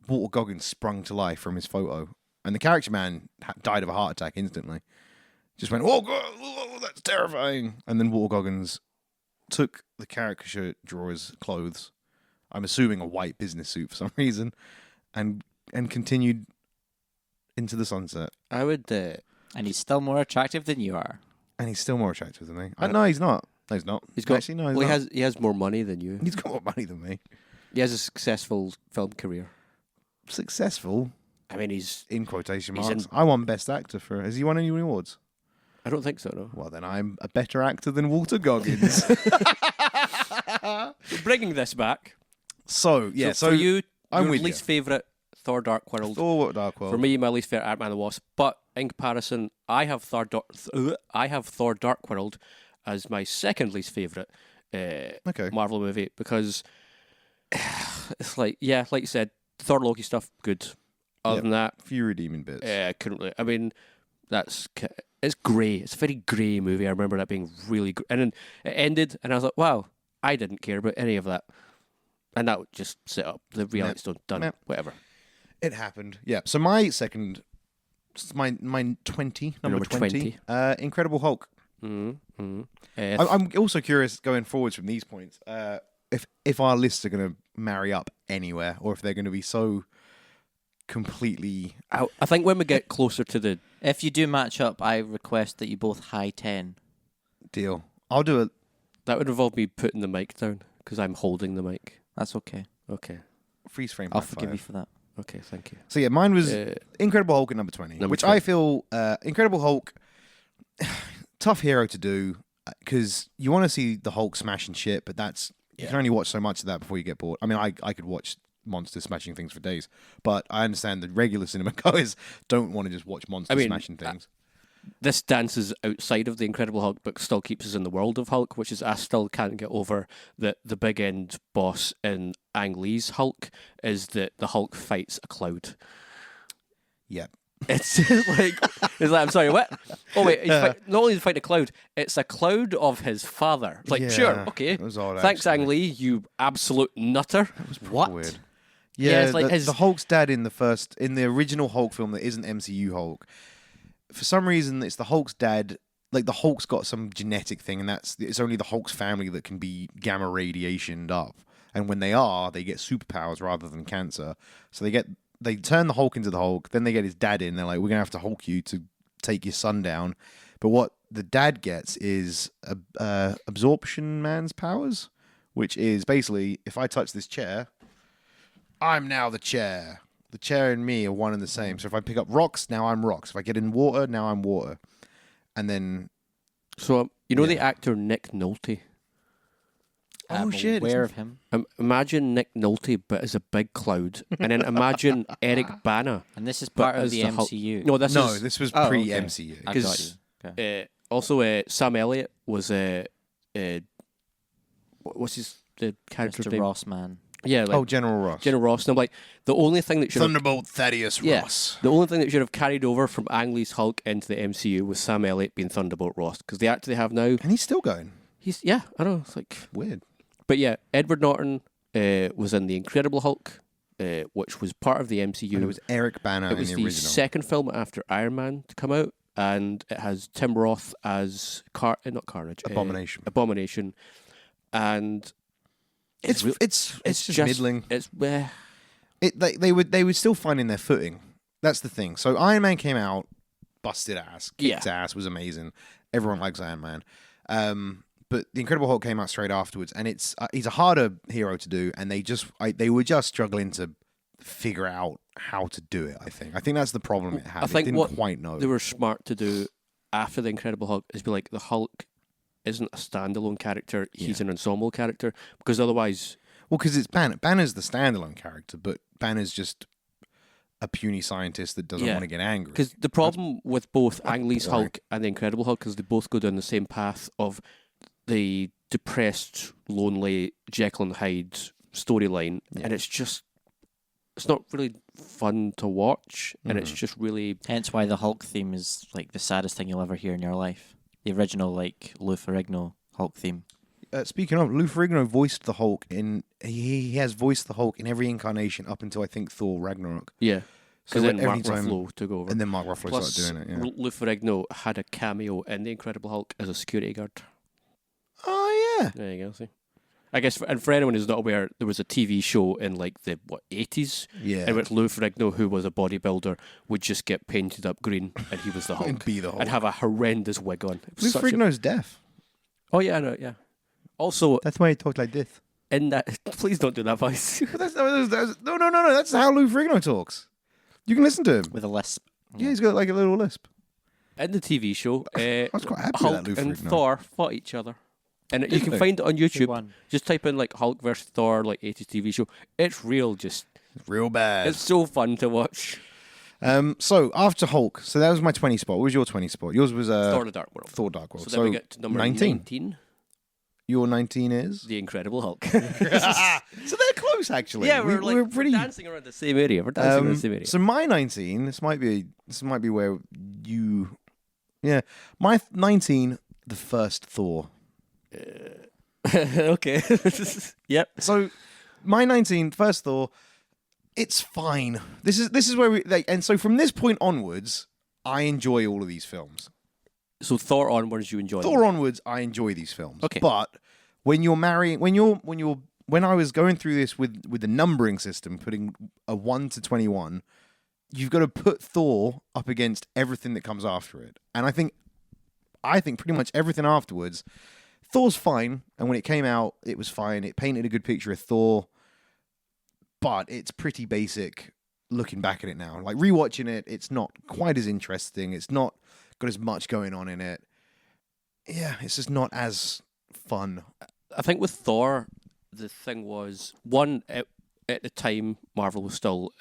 Walter Goggins sprung to life from his photo, and the character man died of a heart attack instantly. Just went, oh god, oh, that's terrifying, and then Walter Goggins took the caricature drawer's clothes, I'm assuming a white business suit for some reason, and continued into the sunset. I would. And he's still more attractive than you are. And he's still more attractive than me. No, he's not. No, he's not. He's got. Actually, no, he's well, not. he has more money than you. He's got more money than me. He has a successful film career. Successful, I mean, he's. in quotation He's marks. in- I won Best Actor for... Has he won any awards? I don't think so. No. Well, then I'm a better actor than Walter Goggins. Bringing this back. So, yeah. So, for you, I'm your with least favourite Thor: Dark World. Thor Dark World. For me, my least favourite Ant-Man and the Wasp. But in comparison, I have Thor Dark World as my second least favourite Okay. Marvel movie because it's like you said, Thor Loki stuff good. Other Yep. than that, A few redeeming bits. I couldn't really. I mean, it's grey. It's a very grey movie. I remember that being really and then it ended, and I was like, wow, I didn't care about any of that. And that would just set up the reality stone. Done. Meh. Whatever. It happened. Yeah. So my second... My 20, number 20. Incredible Hulk. Mm-hmm. I'm also curious going forwards from these points if our lists are going to marry up anywhere or if they're going to be so completely I think when we get closer to the If you do match up, I request that you both high 10. deal. I'll do it. that would involve me putting the mic down because I'm holding the mic. That's okay. Okay. Freeze frame. I'll high forgive five. you for that. Okay. Thank you. So yeah, mine was Uh, Incredible Hulk at number 20, Number which 20. I feel Incredible Hulk, tough hero to do because you want to see the Hulk smashing shit, but you can only watch so much of that before you get bored. I mean, I could watch monsters smashing things for days, but I understand the regular cinema goers don't want to just watch monsters smashing things. this dances outside of the Incredible Hulk, but still keeps us in the world of Hulk, which is I still can't get over that the big end boss in Ang Lee's Hulk is that the Hulk fights a cloud. Yeah. It's I'm sorry, what? Oh wait, not only is he fighting a cloud, it's a cloud of his father. It's like, Yeah, sure, okay. it was odd, Thanks, actually. Ang Lee, you absolute nutter. What? Weird. Yeah, Yeah, it's like his- the Hulk's dad in the original Hulk film that isn't MCU Hulk. For some reason, it's the Hulk's dad. Like the Hulk's got some genetic thing, and it's only the Hulk's family that can be gamma radiationed up. And when they are, they get superpowers rather than cancer. So they turn the Hulk into the Hulk. Then they get his dad in. They're like, we're gonna have to Hulk you to take your son down. But what the dad gets is absorption man's powers, which is basically if I touch this chair, I'm now the chair. The chair and me are one and the same. So if I pick up rocks, now I'm rocks. If I get in water, now I'm water. And then... So, the actor Nick Nolte? Oh, shit, Aware it's- of him. Imagine Nick Nolte, but as a big cloud. And then imagine Eric Bana. And this is But part of as the the Hulk- MCU. No, this was Oh, okay. pre-MCU. I got 'cause- you. Okay. Also, Sam Elliott was what's the character's Mr. name? Ross, man. Yeah, like General Ross. General Ross. And I'm like, the only thing that should have, Thunderbolt Thaddeus yeah, Ross. the only thing that should have carried over from Ang Lee's Hulk into the MCU was Sam Elliott being Thunderbolt Ross, because the actor they have now, And he's still going. I know, it's like, Weird. but yeah, Edward Norton was in the Incredible Hulk, which was part of the MCU. And it was Eric Bana It in was the the original. second film after Iron Man to come out, and it has Tim Roth as not Carnage, Abomination. Abomination, and It's real- just middling. It's They were still finding their footing. That's the thing. So Iron Man came out, busted ass, kicked ass, was amazing. Everyone likes Iron Man. But the Incredible Hulk came out straight afterwards, and he's a harder hero to do, and they were just struggling to figure out how to do it. I think that's the problem it had. I think it didn't what quite know. they were smart to do after the Incredible Hulk is be like, the Hulk isn't a standalone character; he's an ensemble character, because otherwise, Well, because it's Banner. Banner's the standalone character, but Banner's just a puny scientist that doesn't Yeah. want to get angry. Because the problem with both Ang Lee's boring. Hulk and the Incredible Hulk is they both go down the same path of the depressed, lonely Jekyll and Hyde storyline, and it's not really fun to watch, and it's just really... Hence why the Hulk theme is like the saddest thing you'll ever hear in your life. The original like Lou Ferrigno Hulk theme. Speaking of, Lou Ferrigno voiced the Hulk he has voiced the Hulk in every incarnation up until I think Thor Ragnarok. Yeah. So Because then every Mark time, Ruffalo took over. and then Mark Ruffalo Plus, started doing it. Yeah. Lou Ferrigno had a cameo in The Incredible Hulk as a security guard. Oh yeah. There you go, see. I guess, for anyone who's not aware, there was a TV show in like the 80s, Yeah. in which Lou Ferrigno, who was a bodybuilder, would just get painted up green, and he was the Hulk, And be the Hulk. and have a horrendous wig on. It was Lou such a- Ferrigno's deaf. Oh yeah, I know, yeah. Also, That's why he talked like this. in that, please don't do that voice. But no. That's how Lou Ferrigno talks. You can listen to him. With a lisp. Yeah, he's got like a little lisp. In the TV show, I was quite happy Hulk with that Lou and Ferrigno. Thor fought each other. And you Did can they? find it on Who YouTube. won? Just type in like Hulk versus Thor, like 80s TV show. It's real, just Real bad. it's so fun to watch. So after Hulk, so that was my 20 spot. What was your 20 spot? Yours was Thor: The Dark World. Thor Dark World. So then we get to number 19. Your 19 is? The Incredible Hulk. So they're close, actually. yeah, we're pretty dancing around the same area. We're dancing around the same area. So my 19, this might be where you, yeah, my 19, the first Thor. Okay. Yep. So my 19, first Thor, it's fine. This is where we like, and so from this point onwards, I enjoy all of these films. So Thor onwards, you enjoy Thor them. onwards, I enjoy these films. Okay. But when I was going through this with the numbering system, putting a 1 to 21, you've got to put Thor up against everything that comes after it. And I think pretty much everything afterwards, Thor's fine. And when it came out, it was fine. It painted a good picture of Thor, but it's pretty basic looking back at it now. Like rewatching it, it's not quite as interesting. It's not got as much going on in it. Yeah, it's just not as fun. I think with Thor, the thing was, one, at the time, Marvel was still...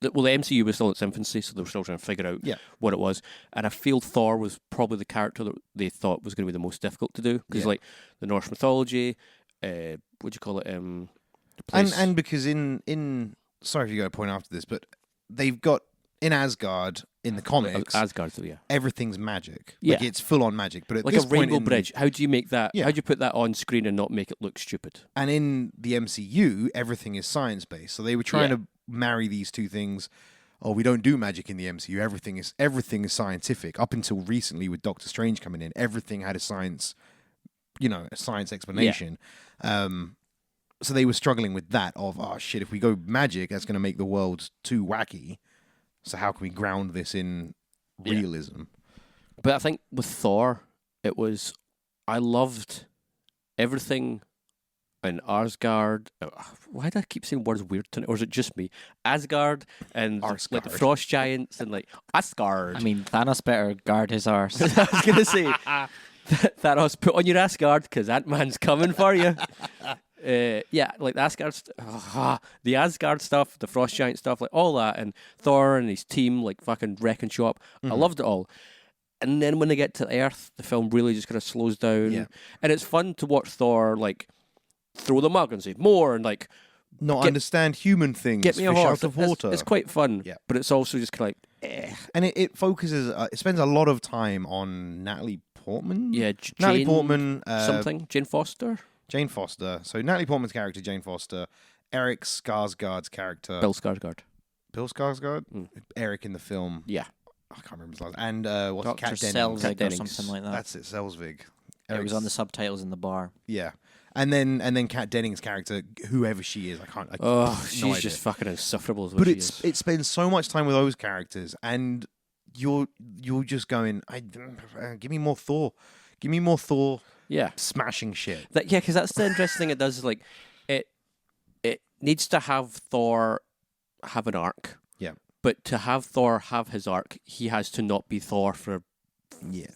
the MCU was still in its infancy, so they were still trying to figure out what it was. And I feel Thor was probably the character that they thought was going to be the most difficult to do. Because, like, the Norse mythology, what do you call it? The place... And because in sorry if you got a point after this, but they've got in Asgard in the comics, Asgard, so yeah. everything's magic. Yeah. Like it's full on magic. But at Like this a point rainbow in, bridge. How do you make that? Yeah. How do you put that on screen and not make it look stupid? And in the MCU, everything is science based. So they were trying to marry these two things. Oh, we don't do magic in the MCU. Everything is scientific. Up until recently, with Doctor Strange coming in, everything had a science explanation. So they were struggling with that. Of oh shit, if we go magic, that's going to make the world too wacky. So how can we ground this in realism? But I think with Thor, it was... I loved everything in Asgard. Why do I keep saying words weird tonight? Or is it just me? Asgard and like the Arsgard. Frost Giants and like Asgard. I mean, Thanos better guard his arse. I was going to say, Thanos, put on your Asgard because Ant-Man's coming for you. Yeah, like the Asgard stuff, the Frost Giant stuff, like all that, and Thor and his team, like fucking wrecking shop. I loved it all. And then when they get to Earth, the film really just kind of slows down. Yeah. And it's fun to watch Thor, like, throw the mug and say more, and like, Not understand human things. get me a fish horse. out of It's- water. It's quite fun, Yeah. but it's also just kind of like, And it focuses. It spends a lot of time on Natalie Portman. yeah, Natalie Jane Portman. something, Jane Foster, Jane Foster. So Natalie Portman's character, Jane Foster. Eric Skarsgård's character, Bill Skarsgård. Bill Skarsgård. Mm. Eric in the film. Yeah. I can't remember his last. And what's it? Dr. Kat Dennings. Selvig or Dennings. something like that. That's it. Selvig. It was on the subtitles in the bar. Yeah. And then Kat Dennings' character, whoever she is, I can't. Oh, no she's idea. just fucking insufferable. Is what But she is. it spends so much time with those characters, and you're just going, give me more Thor, give me more Thor, Yeah. smashing shit. Yeah, because that's the interesting thing it does. Is like, it needs to have Thor have an arc. Yeah. But to have Thor have his arc, he has to not be Thor for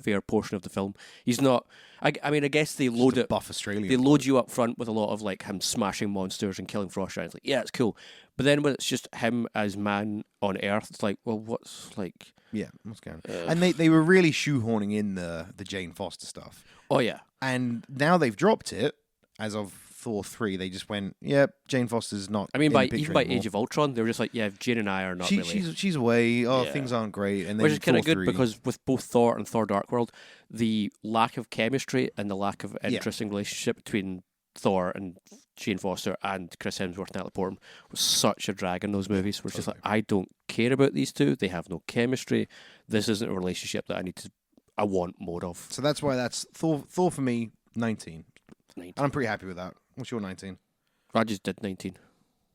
fair portion of the film. He's not. I mean, I guess they Just load a it. buff Australian. They load you up front with a lot of like him smashing monsters and killing frost giants. Like, yeah, it's cool. But then when it's just him as man on Earth, it's like, well, what's like? Yeah, what's going on? And they were really shoehorning in the Jane Foster stuff. Oh yeah, And now they've dropped it as of Thor 3. They just went, yep, Jane Foster's not. I mean, in by the picture even by anymore. Age of Ultron, they were just like, yeah, Jane and I are not really. She's away. Oh, Yeah. things aren't great. And then Which is kind of Thor good 3, because with both Thor and Thor Dark World, the lack of chemistry and the lack of Yeah. interesting relationship between Thor and Jane Foster and Chris Hemsworth and Natalie Portman was such a drag in those movies. Where it's just like, I don't care about these two. They have no chemistry. This isn't a relationship that I want more of. So that's why that's Thor for me, 19. 19. And I'm pretty happy with that. What's your 19? I just did 19.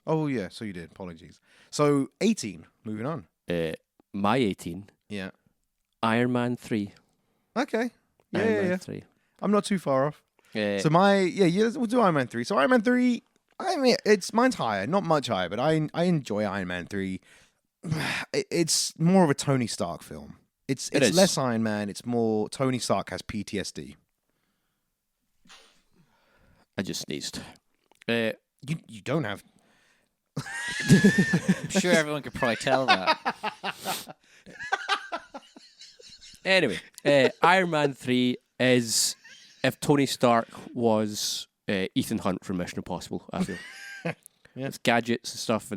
Oh, yeah, so you did. Apologies. So 18, moving on. My 18, Yeah. Iron Man 3. Okay. Yeah, Iron yeah, Man yeah. 3. I'm not too far off. Uh, So we'll do Iron Man 3. So Iron Man 3, I mean, mine's higher, not much higher, but I enjoy Iron Man 3. It's more of a Tony Stark film. It's It is. less Iron Man, it's more Tony Stark has PTSD. I just sneezed. You don't have. I'm sure everyone could probably tell that. Anyway, Iron Man 3 is if Tony Stark was Ethan Hunt from Mission Impossible, I feel. Yeah. With gadgets and stuff.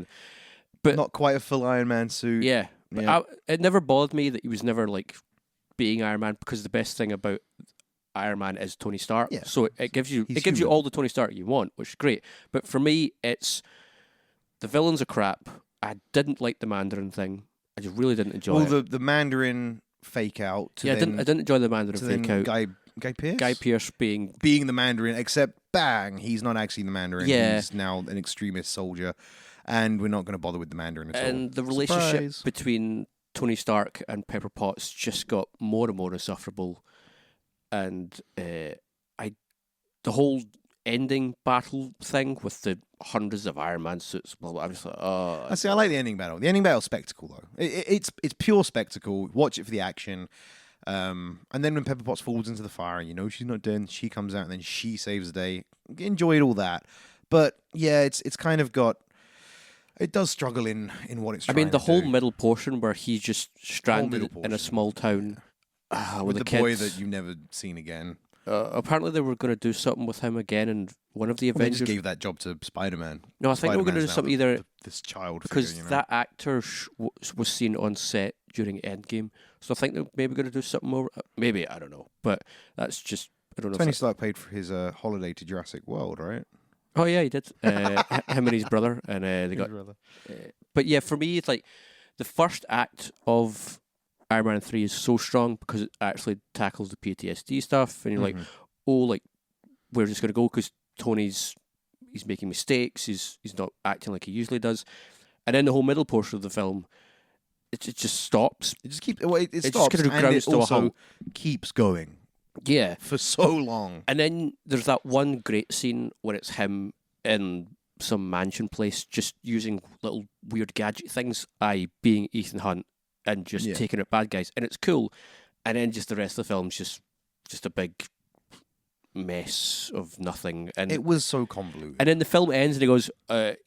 But Not quite a full Iron Man suit. yeah. But Yeah. it never bothered me that he was never like being Iron Man because the best thing about Iron Man is Tony Stark. Yeah. So it gives you He's it gives you human. all the Tony Stark you want, which is great. But for me, it's the villains are crap. I didn't like the Mandarin thing. I just really didn't enjoy Well, it. the Mandarin fake out. To Yeah, then, I didn't enjoy the Mandarin to fake then out. Guy Pearce? Guy Pearce being being the Mandarin, except bang, he's not actually the Mandarin. Yeah. He's now an extremist soldier, and we're not going to bother with the Mandarin at all. and the relationship Surprise. between Tony Stark and Pepper Potts just got more and more insufferable, and the whole ending battle thing with the hundreds of Iron Man suits. Blah, blah, I'm just like, oh, I like the ending battle. The ending battle's spectacle, though. It's pure spectacle. Watch it for the action. And then when Pepper Potts falls into the fire and you know she's not dead, she comes out and then she saves the day. Enjoyed all that. But yeah, it's kind of got. It does struggle in what it's I trying mean, the to whole do. middle portion where he's just stranded middle in a portion. small town with the the boy kids. that you've never seen again. Apparently, they were going to do something with him again in one of the Well, they Avengers. just gave that job to Spider-Man. No, I think they were going to do Spider-Man's now something either this child because figure, you know? that actor was seen on set during Endgame, so I think they're maybe going to do something more. Maybe I don't know, but that's just I don't know. Tony if Stark paid for his holiday to Jurassic World, right? oh yeah, he did. Him and his brother, and they got. But yeah, for me, it's like the first act of Iron Man 3 is so strong because it actually tackles the PTSD stuff, and you're like, oh, like we're just going to go because he's making mistakes, he's not acting like he usually does, and then the whole middle portion of the film, it just stops. It just keeps. Well, it just stops, kinda and grounds it to a also halt. keeps going Yeah, for so long. and then there's that one great scene where it's him in some mansion place just using little weird gadget things, being Ethan Hunt, and just Yeah. taking out bad guys, and it's cool. And then just the rest of the film's just a big mess of nothing. And It was so convoluted. and then the film ends and he goes,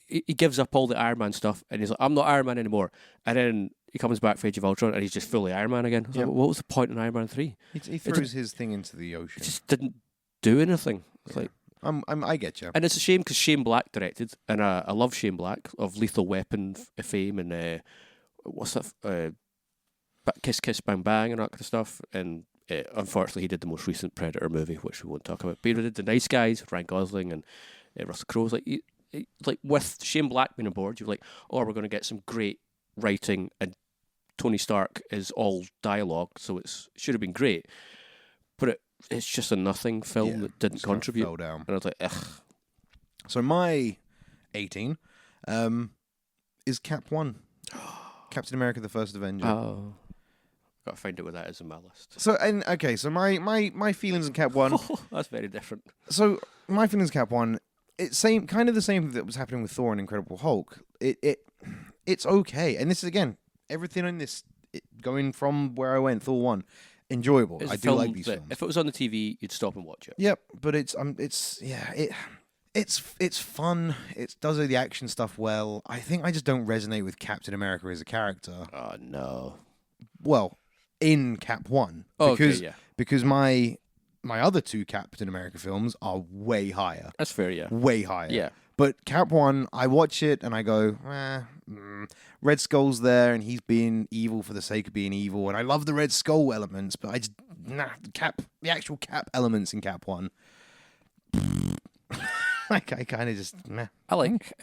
he gives up all the Iron Man stuff and he's like, I'm not Iron Man anymore. And then he comes back for Age of Ultron and he's just fully Iron Man again. I was Yep. like, what was the point in Iron Man 3? He throws his thing into the It ocean. just didn't do anything. It's like, I get you. and it's a shame because Shane Black directed, and I love Shane Black of Lethal Weapon fame and what's that? Kiss Kiss Bang Bang and that kind of stuff. And unfortunately, he did the most recent Predator movie, which we won't talk about. But he did The Nice Guys with Ryan Gosling and Russell Crowe. Like with Shane Black being on board, you're like, oh, we're going to get some great writing, and Tony Stark is all dialogue, so it should have been great. But it's just a nothing film Yeah, that didn't just kind of contribute. fell down. And I was like, ugh. So my 18 is Cap 1. Captain America: The First Avenger. Oh. Got to find out what that is in my list. So so my feelings on Cap 1. That's very different. So my feelings on Cap 1, it's kind of the same that was happening with Thor and Incredible Hulk. It's okay. And this is again everything in this going from where I went, Thor 1. enjoyable. It's I a do film like these that films. if it was on the TV, you'd stop and watch it. Yep, but it's fun. It does all the action stuff well. I think I just don't resonate with Captain America as a character. Oh no. Well, in Cap 1 Oh, because okay, yeah. because my other two Captain America films are way higher. That's fair, yeah. Way higher. Yeah. But Cap 1, I watch it and I go, Red Skull's there and he's being evil for the sake of being evil. And I love the Red Skull elements, but the actual Cap elements in Cap 1, like I kind of just, I like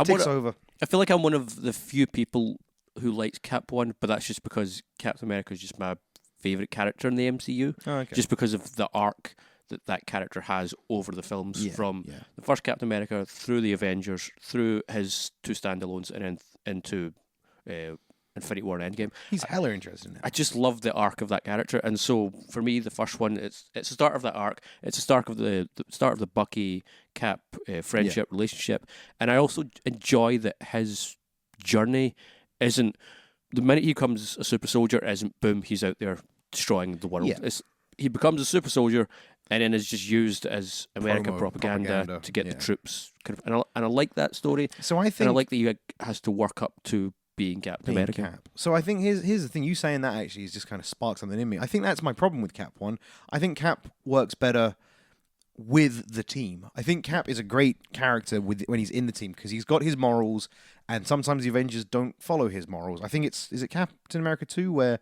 takes over. I feel like I'm one of the few people who likes Cap 1, but that's just because Captain America is just my favourite character in the MCU. Oh, okay. Just because of the arc that character has over the films, from the first Captain America through the Avengers, through his two standalones, and then into Infinity War and Endgame. He's hella interesting now. I just love the arc of that character, and so for me, the first one, it's the start of that arc. It's the start of the start of the Bucky Cap friendship relationship, and I also enjoy that his journey isn't the minute he becomes a super soldier. Isn't boom, he's out there destroying the world. Yeah. He becomes a super soldier, and then is just used as American propaganda propaganda, to get yeah. the troops kind of. And I like that story, So I and think I like that he has to work up to being Captain being America. Cap. So I think here's the thing. You saying that actually is just kind of sparked something in me. I think that's my problem with Cap 1. I think Cap works better with the team. I think Cap is a great character when he's in the team because he's got his morals, and sometimes the Avengers don't follow his morals. I think is it Captain America 2 where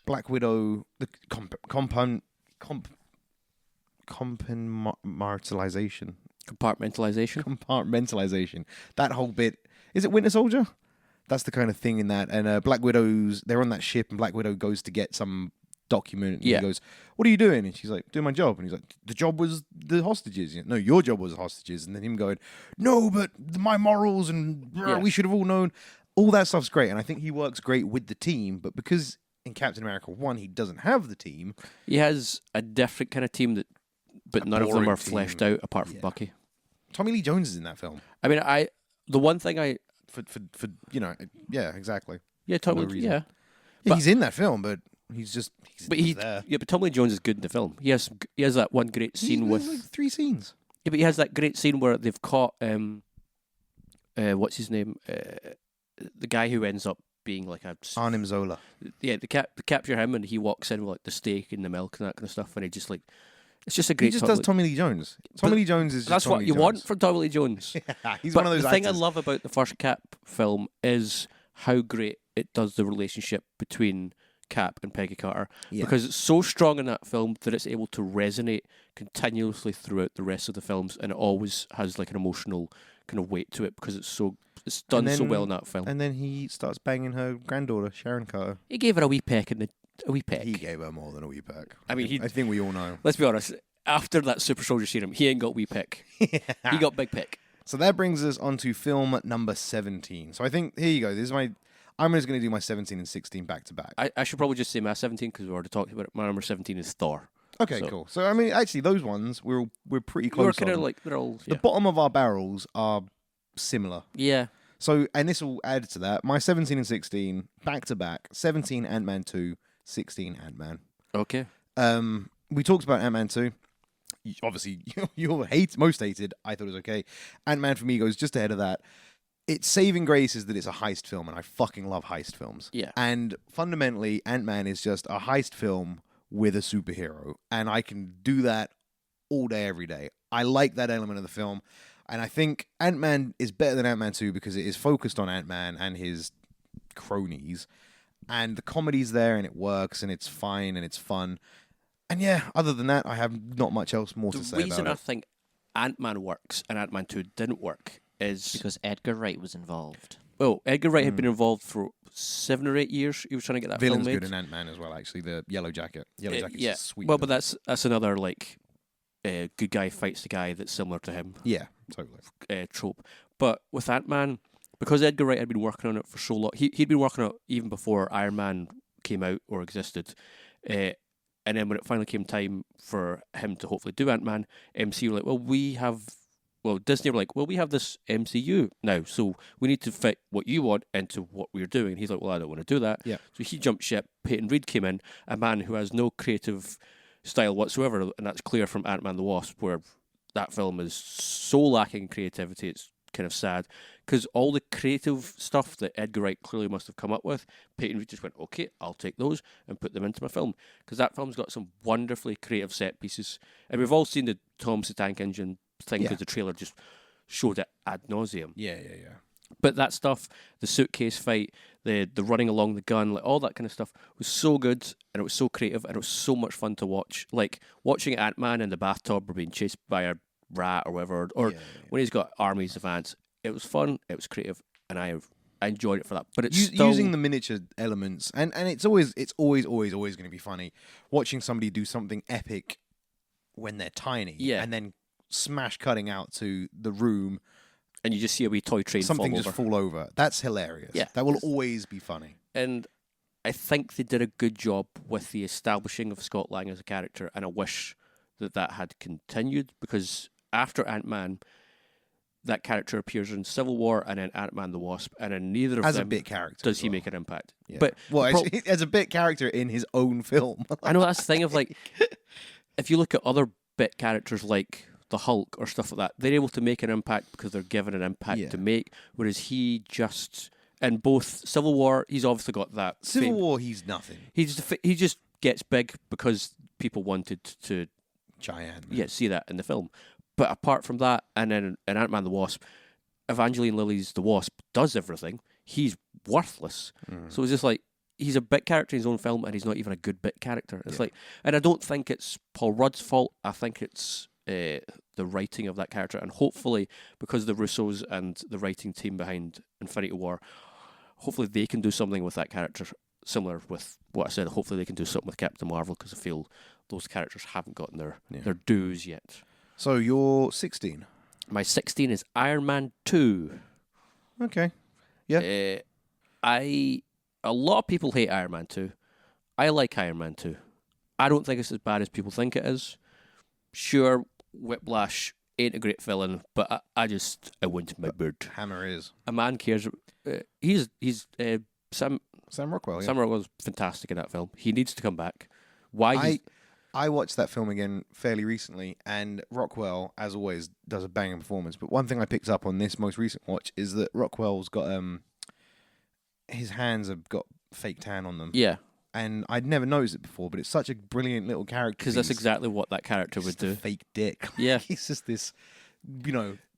Black Widow the compartmentalization. That whole bit. Is it Winter Soldier? That's the kind of thing in that. And Black Widow's, they're on that ship, and Black Widow goes to get some document. And Yeah. he goes, "What are you doing?" And she's like, "Doing my job." And he's like, "The job was the hostages." No, your job was the hostages. And then him going, "No, but my morals and we should have all known." All that stuff's great. And I think he works great with the team. But because in Captain America 1, he doesn't have the team. He has a different kind of team but none of them boring are fleshed team. out apart from Yeah. Bucky. Tommy Lee Jones is in that film. I mean, the one thing For yeah, exactly. Tommy, reason. yeah, Yeah, But- he's in that film, but he's but there. but Tommy Lee Jones is good in the film. He has that one great scene He's with like 3 scenes. yeah, but he has that great scene where they've caught what's his name, the guy who ends up being like Arnim Zola. they capture him and he walks in with like the steak and the milk and that kind of stuff, and he just like it's just a He great. just does Tommy Lee Jones. Tommy Lee Jones is just That's Tommy what Lee you Jones. want from Tommy Lee Jones. Yeah, he's But one of those the thing I actors. love about the first Cap film is how great it does the relationship between Cap and Peggy Carter, Yeah. because it's so strong in that film that it's able to resonate continuously throughout the rest of the films, and it always has like an emotional kind of weight to it because it's done so well in that film. And then he starts banging her granddaughter, Sharon Carter. He gave her a wee peck a wee peck. He gave her more than a wee peck. I mean, I think we all know. Let's be honest. After that Super Soldier serum, he ain't got wee pick. He got big pick. So that brings us on to film number 17. So I think, here you go. I'm just going to do my 17 and 16 back to back. I should probably just say my 17 because we already talked about it. My number 17 is Thor. Okay, so- cool. So, I mean, actually, those ones, we're pretty We're close kind of on. like, they're all, The yeah. bottom of our barrels are similar. Yeah. So, and this will add to that. My 17 and 16, back to back. 17 Ant-Man 2, 16 Ant-Man. Okay. We talked about Ant-Man 2. Obviously, you're most hated. I thought it was okay. Ant-Man for me goes just ahead of that. Its saving grace is that it's a heist film, and I fucking love heist films. Yeah. And fundamentally, Ant-Man is just a heist film with a superhero, and I can do that all day, every day. I like that element of the film, and I think Ant-Man is better than Ant-Man 2 because it is focused on Ant-Man and his cronies, and the comedy's there, and it works, and it's fine, and it's fun. And yeah, other than that, I have not much else more to The say reason about I it. think Ant-Man works and Ant-Man 2 didn't work is... Because Edgar Wright was involved. Well, Edgar Wright had been involved for 7 or 8 years. He was trying to get that Villain's film made. good in Ant-Man as well, actually. The Yellow Jacket. Yellow Jacket's yeah. sweet. Well, but that's another, like, good guy fights the guy that's similar to him Yeah, totally. trope. But with Ant-Man, because Edgar Wright had been working on it for so long, he'd been working on it even before Iron Man came out or existed. And then when it finally came time for him to hopefully do Ant-Man, MC were like, well, we have well, Disney were like, well, we have this MCU now, so we need to fit what you want into what we're doing. And he's like, well, I don't want to do that. Yeah. So he jumped ship. Peyton Reed came in, a man who has no creative style whatsoever, and that's clear from Ant-Man the Wasp, where that film is so lacking in creativity, it's kind of sad. Because all the creative stuff that Edgar Wright clearly must have come up with, Peyton Reed just went, okay, I'll take those and put them into my film. Because that film's got some wonderfully creative set pieces. And we've all seen the Thomas the Tank Engine thing, because the trailer just showed it ad nauseum. Yeah. But that stuff, the suitcase fight, the running along the gun, like all that kind of stuff was so good, and it was so creative, and it was so much fun to watch. Like watching Ant-Man in the bathtub or being chased by a rat or whatever, or when he's got armies of ants. It was fun, it was creative, and I enjoyed it for that. But it's still... using the miniature elements, and it's always going to be funny watching somebody do something epic when they're tiny, and then smash cutting out to the room, and you just see a wee toy train fall over. That's hilarious. Yeah, that will always be funny. And I think they did a good job with the establishing of Scott Lang as a character, and I wish that had continued, because after Ant-Man, that character appears in Civil War and in Ant-Man the Wasp, and in neither of as them a bit character does he make an impact. Yeah. But as a bit character in his own film. I know that's the thing of like, if you look at other bit characters like the Hulk or stuff like that, they're able to make an impact because they're given an impact to make, whereas he just, in both Civil War, he's obviously got that Civil War, he's nothing. He just gets big because people wanted to giant. see that in the film. But apart from that, and then in Ant-Man the Wasp, Evangeline Lilly's the Wasp does everything. He's worthless. So it's just like, he's a bit character in his own film, and he's not even a good bit character. It's like, and I don't think it's Paul Rudd's fault. I think it's the writing of that character, and hopefully, because the Russos and the writing team behind Infinity War, hopefully they can do something with that character, similar with what I said. Hopefully they can do something with Captain Marvel, because I feel those characters haven't gotten their dues yet. So you're 16. My 16 is Iron Man 2. Okay. Yeah. A lot of people hate Iron Man 2. I like Iron Man 2. I don't think it's as bad as people think it is. Sure, Whiplash ain't a great villain, but I wouldn't my bird. Hammer is. A man cares. He's Sam Rockwell. Yeah. Sam Rockwell's fantastic in that film. He needs to come back. I watched that film again fairly recently, and Rockwell, as always, does a banging performance. But one thing I picked up on this most recent watch is that Rockwell's got his hands have got fake tan on them. Yeah. And I'd never noticed it before, but it's such a brilliant little character. Because that's exactly what that character would do. Fake dick. Yeah. He's just this,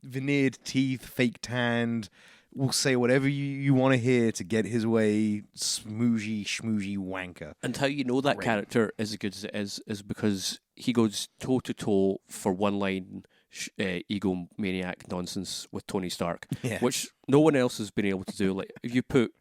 veneered teeth, fake tanned, will say whatever you want to hear to get his way, smooshy, schmooshy wanker. And how you know that character is as good as it is because he goes toe-to-toe for one-line egomaniac nonsense with Tony Stark, which no one else has been able to do. Like, if you put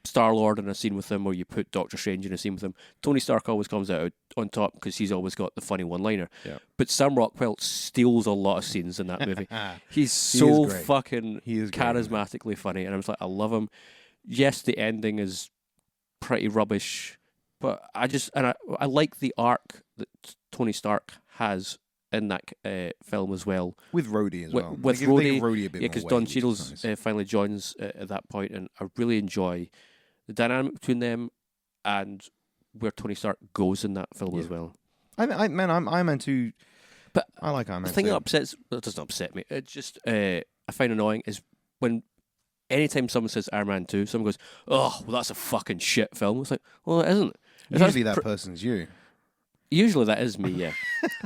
Star-Lord in a scene with him, or you put Doctor Strange in a scene with him, Tony Stark always comes out on top because he's always got the funny one-liner. Yeah. But Sam Rockwell steals a lot of scenes in that movie. He's so fucking charismatically funny, and I was like, I love him. Yes, the ending is pretty rubbish, but I like the arc that Tony Stark has in that film as well. With Rhodey as well. With Rhodey, a bit because Don Cheadle's finally joins at that point, and I really enjoy the dynamic between them and where Tony Stark goes in that film as well. I'm Iron Man 2, but I like Iron Man 2. The thing that doesn't upset me, it just I find annoying is when anytime someone says Iron Man 2, someone goes, oh, well, that's a fucking shit film. It's like, well, it isn't. Usually that person's you. Usually that is me, yeah.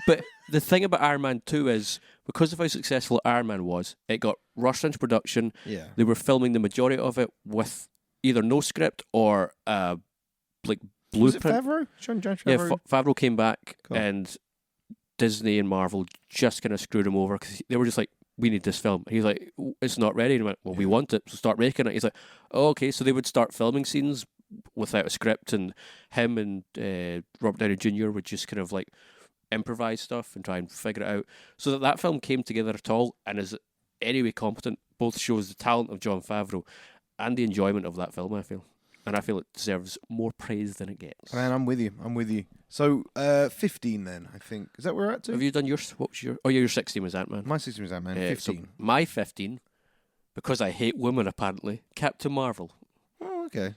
But the thing about Iron Man 2 is, because of how successful Iron Man was, it got rushed into production. Yeah. They were filming the majority of it with either no script or like blueprint. Was it Favreau? John Favreau? Yeah, Favreau came back, and Disney and Marvel just kind of screwed him over because they were just like, we need this film. And he's like, it's not ready. And he went, well, we want it, so start making it. He's like, oh, okay. So they would start filming scenes without a script, and him and Robert Downey Jr. would just kind of like improvise stuff and try and figure it out. So that film came together at all and is anyway competent. Both shows the talent of Jon Favreau and the enjoyment of that film, I feel. and I feel it deserves more praise than it gets. Man, I'm with you. So, 15 then, I think. Is that where we're at to? Have you done yours? What was your? Oh, yeah, your 16 was Ant-Man. My 16 was Ant-Man. So 15. my 15, because I hate women apparently, Captain Marvel. Oh, okay.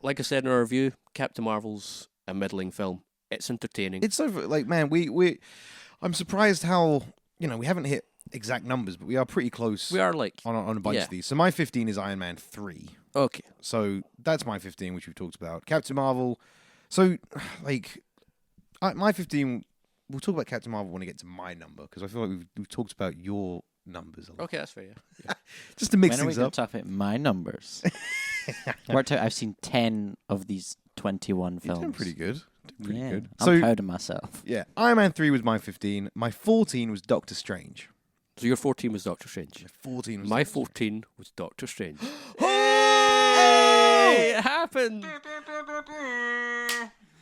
Like I said in our review, Captain Marvel's a middling film. It's entertaining. It's so, like, man, I'm surprised how, we haven't hit exact numbers, but we are pretty close we are like on a bunch of these. So my 15 is Iron Man 3. okay. So that's my 15, which we've talked about. Captain Marvel. So, like, my 15, we'll talk about Captain Marvel when I get to my number, because I feel like we've talked about your numbers a lot. Okay, that's fair. Yeah. Just to mix When are we things going up. to talk about my numbers? Worked out I've seen 10 of these 21 You're films. doing pretty good. Pretty Yeah, good. I'm So, proud of myself. yeah, Iron Man 3 was my 15. My 14 was Doctor Strange. So your 14 was Doctor Strange. My 14 was My Doctor Strange. 14 was Doctor Strange. Hey! It happened.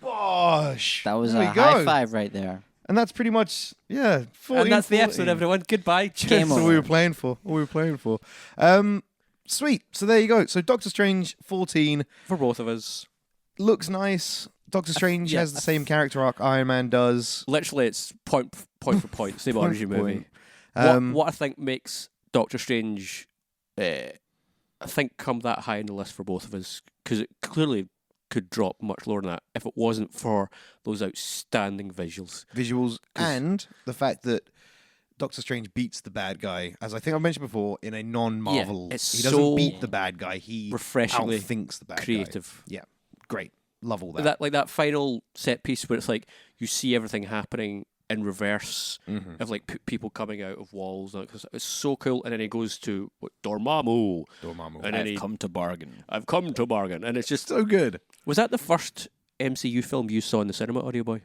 Bosh! That was There a we go. high five right there. And that's pretty much, 14, And that's the episode, 14. everyone. Goodbye. Game That's all over. we were playing for. Sweet. So there you go. So Doctor Strange 14 For both of us. looks nice. Doctor Strange yeah, has the same character arc Iron Man does. Literally, it's point for point. Same Point origin for movie. point. What I think makes Doctor Strange, I think, come that high in the list for both of us, because it clearly could drop much lower than that if it wasn't for those outstanding visuals. Visuals and the fact that Doctor Strange beats the bad guy, as I think I've mentioned before, in a non-Marvel. Yeah, it's he doesn't so beat the bad guy. He refreshingly outthinks the bad creative. guy. Yeah, great. Love all that. That final set piece where it's like you see everything happening in reverse Mhm. of like people coming out of walls. And it's so cool. And then he goes to Dormammu, Dormammu. and then Come to bargain. I've come to bargain. And it's just So good. was that the first MCU film you saw in the cinema, Audio Boy?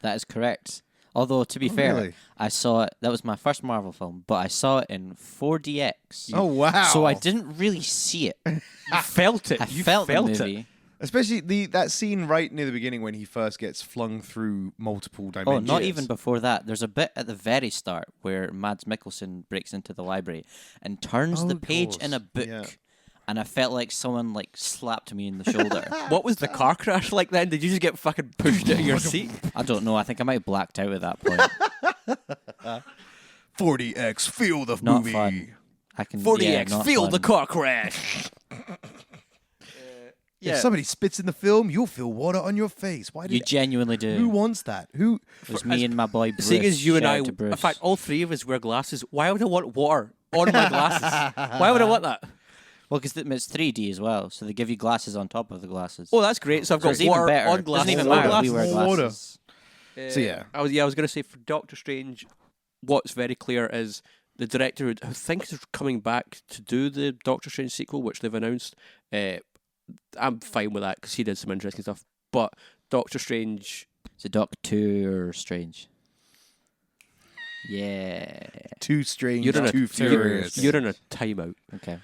That is correct. Although, to be Oh, fair, really? I saw it. That was my first Marvel film, but I saw it in 4DX. Oh wow! So I didn't really see it. You felt it. I You felt felt the it. movie. Especially that scene right near the beginning when he first gets flung through multiple Oh, dimensions. not even before that. There's a bit at the very start where Mads Mikkelsen breaks into the library and turns Oh, the of page in a course. book, Yeah. and I felt like someone slapped me in the shoulder. What was the car crash like then? Did you just get fucking pushed out of your seat? I don't know. I think I might have blacked out at that point. 40x, feel the Not movie. fun. I can 40x, not feel fun. the car crash. If somebody spits in the film, you'll feel water on your face. Why You did? genuinely Who do. wants that? Who? It was me and my boy Bruce. Seeing as you and Shout I, out to Bruce. in fact, all three of us wear glasses, why would I want water on my glasses? Why would I want that? Well, because it's 3D as well, so they give you glasses on top of the glasses. Oh, that's great. So I've So got it's even water better. on glasses. Doesn't even on matter if glasses. we wear More water. glasses. So, yeah. I was going to say for Doctor Strange, what's very clear is the director, who I think is coming back to do the Doctor Strange sequel, which they've announced. I'm fine with that because he did some interesting stuff. But Doctor Strange, Is it Doctor Strange? Yeah. Too strange, You're in a- too furious. you're in a timeout. Okay.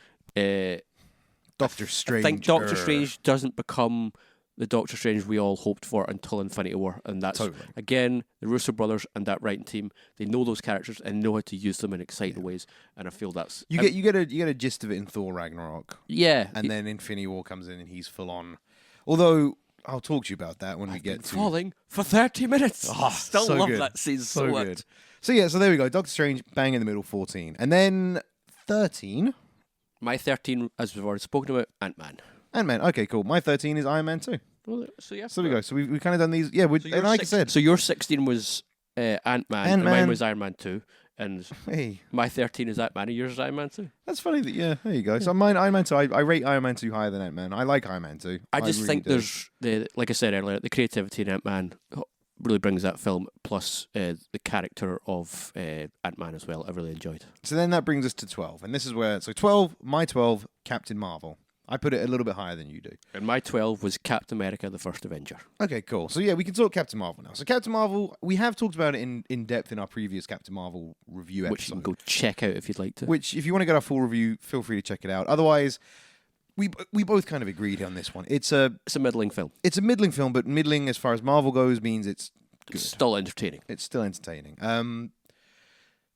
Doctor I Strange. think Doctor Strange doesn't become the Doctor Strange we all hoped for until Infinity War, and that's Totally. again the Russo brothers and that writing team. They know those characters and know how to use them in exciting ways, and I feel that's You get a gist of it in Thor Ragnarok, yeah. and then Infinity War comes in and he's full on. Although I'll talk to you about that when we get to. falling for 30 minutes. Oh, Still so love good. that scene so So much. good. So yeah, so there we go. Doctor Strange, bang in the middle, 14, and then 13. My 13, as we've already spoken about, Ant-Man. Ant-Man. Okay, cool. My 13 is Iron Man 2. Well, so yeah. So there we go. So we've kind of done these. Yeah, So and like I said, so your 16 was Ant-Man, and mine Ant-Man. was Iron Man 2, and hey, my 13 is Ant-Man, and yours is Iron Man 2. that's funny. That yeah, there you go. So mine Iron Man 2. I rate Iron Man 2 higher than Ant-Man. I like Iron Man 2. I just really think do. there's like I said earlier, the creativity in Ant-Man really brings that film, plus the character of Ant-Man as well. I really enjoyed. So then that brings us to 12, and this is where 12. My 12, Captain Marvel. I put it a little bit higher than you do. And my 12 was Captain America: The First Avenger. Okay, cool. So yeah, we can talk Captain Marvel now. So Captain Marvel, we have talked about it in depth in our previous Captain Marvel review Which you episode. can go check out if you'd like to. Which, if you want to get our full review, feel free to check it out. Otherwise, we both kind of agreed on this one. It's a middling film. middling film, but middling as far as Marvel goes means it's good. It's still entertaining. It's still entertaining.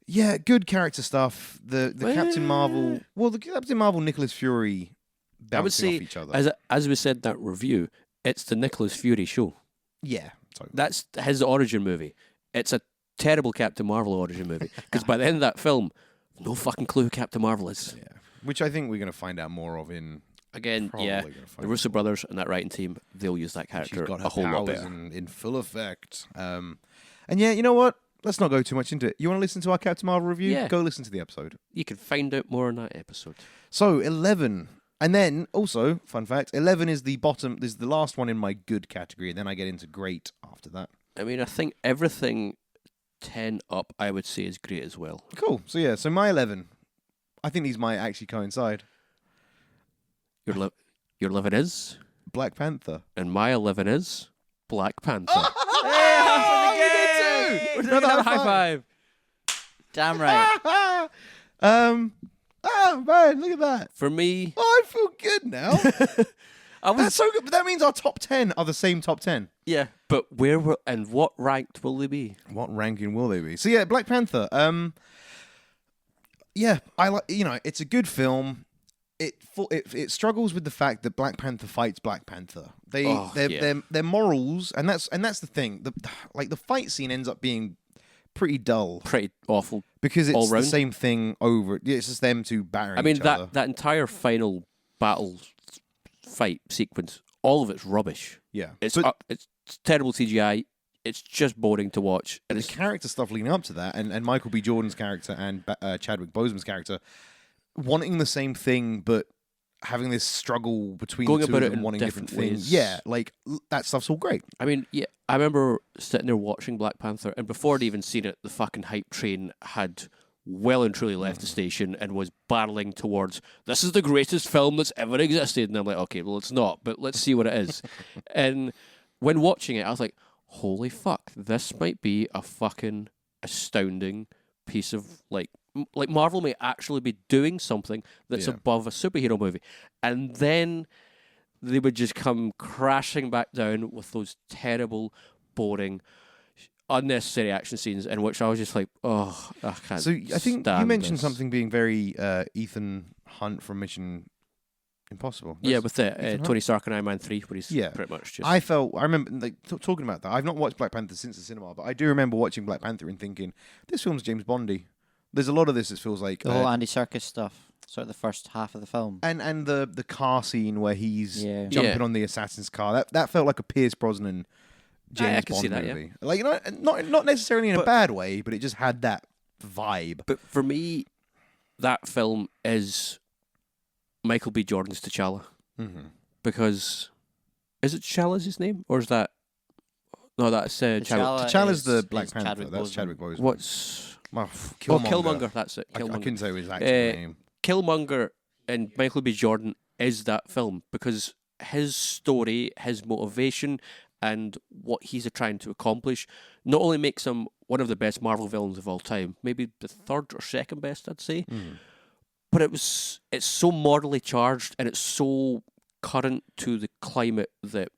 Yeah, good character stuff. The Captain Marvel, well, the Captain Marvel Nicholas Fury I would bouncing say, off each other. as we said in that review, it's the Nicolas Fury show. Yeah, totally. That's his origin movie. It's a terrible Captain Marvel origin movie because by the end of that film, no fucking clue who Captain Marvel is. Yeah, which I think we're going to find out more of in. Again, Probably yeah, gonna find the Russo brothers and that writing team, they'll use that She's character got her a whole lot powers better. in full effect. And yeah, you know what? Let's not go too much into it. You want to listen to our Captain Marvel review? Yeah. Go listen to the episode. You can find out more in that episode. So 11, and then also fun fact: 11 is the bottom. Is the last one in my good category, and then I get into great after that. I mean, I think everything 10 up, I would say, is great as well. Cool. So yeah, so my 11. I think these might actually coincide. Your 11 is, Black Panther. and my 11 is Black Panther. We're doing Another a high five. Damn right. Oh man, look at that. For me, Oh, I feel good now. I was That's so good. But that means our top 10 are the same top 10. yeah, but where will and what ranked will they be? What ranking will they be? So yeah, Black Panther. Yeah, I like. It's a good film. It struggles with the fact that Black Panther fights Black Panther. Their morals, and that's the thing. The fight scene ends up being pretty dull Pretty awful. because it's all the round. same thing over. It's just them two battering. I mean each other. that entire final battle fight sequence, all of it's rubbish. Yeah, It's but it's terrible CGI. It's just boring to watch. And the it's character stuff leading up to that, and Michael B. Jordan's character and Chadwick Boseman's character wanting the same thing, but having this struggle between Going the two about of it them in wanting different different things. ways. Yeah, like that stuff's all great. I mean, yeah, I remember sitting there watching Black Panther, and before I'd even seen it, the fucking hype train had well and truly left the station and was barreling towards, this is the greatest film that's ever existed. And I'm like, okay, well, it's not, but let's see what it is. And when watching it, I was like, holy fuck, this might be a fucking astounding piece of, like Marvel may actually be doing something that's Yeah. above a superhero movie. And then they would just come crashing back down with those terrible, boring, unnecessary action scenes in which I was just like, oh, I can't. So I think you stand mentioned this. something being very Ethan Hunt from Mission Impossible. Yeah, That's- with the Ethan Hunt? Tony Stark and Iron Man 3, where he's Yeah. pretty much just. I remember talking about that. I've not watched Black Panther since the cinema, but I do remember watching Black Panther and thinking, this film's James Bondy. There's a lot of this that feels like The whole Andy Serkis stuff, sort of the first half of the film. and the car scene where he's Yeah. jumping Yeah. on the assassin's car. That felt like a Pierce Brosnan James I can Bond see that, yeah. movie. Like not necessarily in a But- bad way, but it just had that vibe. But for me, that film is Michael B. Jordan's T'Challa. Mm-hmm. Because. Is it T'Challa's his name? Or is that. No, that's Chadwick. T'Challa's the is Black Panther. Chadwick That's Boseman. Chadwick Boseman. What's. Killmonger. That's it. I Killmonger. couldn't say his actual Uh, name. Killmonger and Michael B. Jordan is that film because his story, his motivation, and what he's trying to accomplish not only makes him one of the best Marvel villains of all time, maybe the third or second best, I'd say, but it's so morally charged and it's so current to the climate that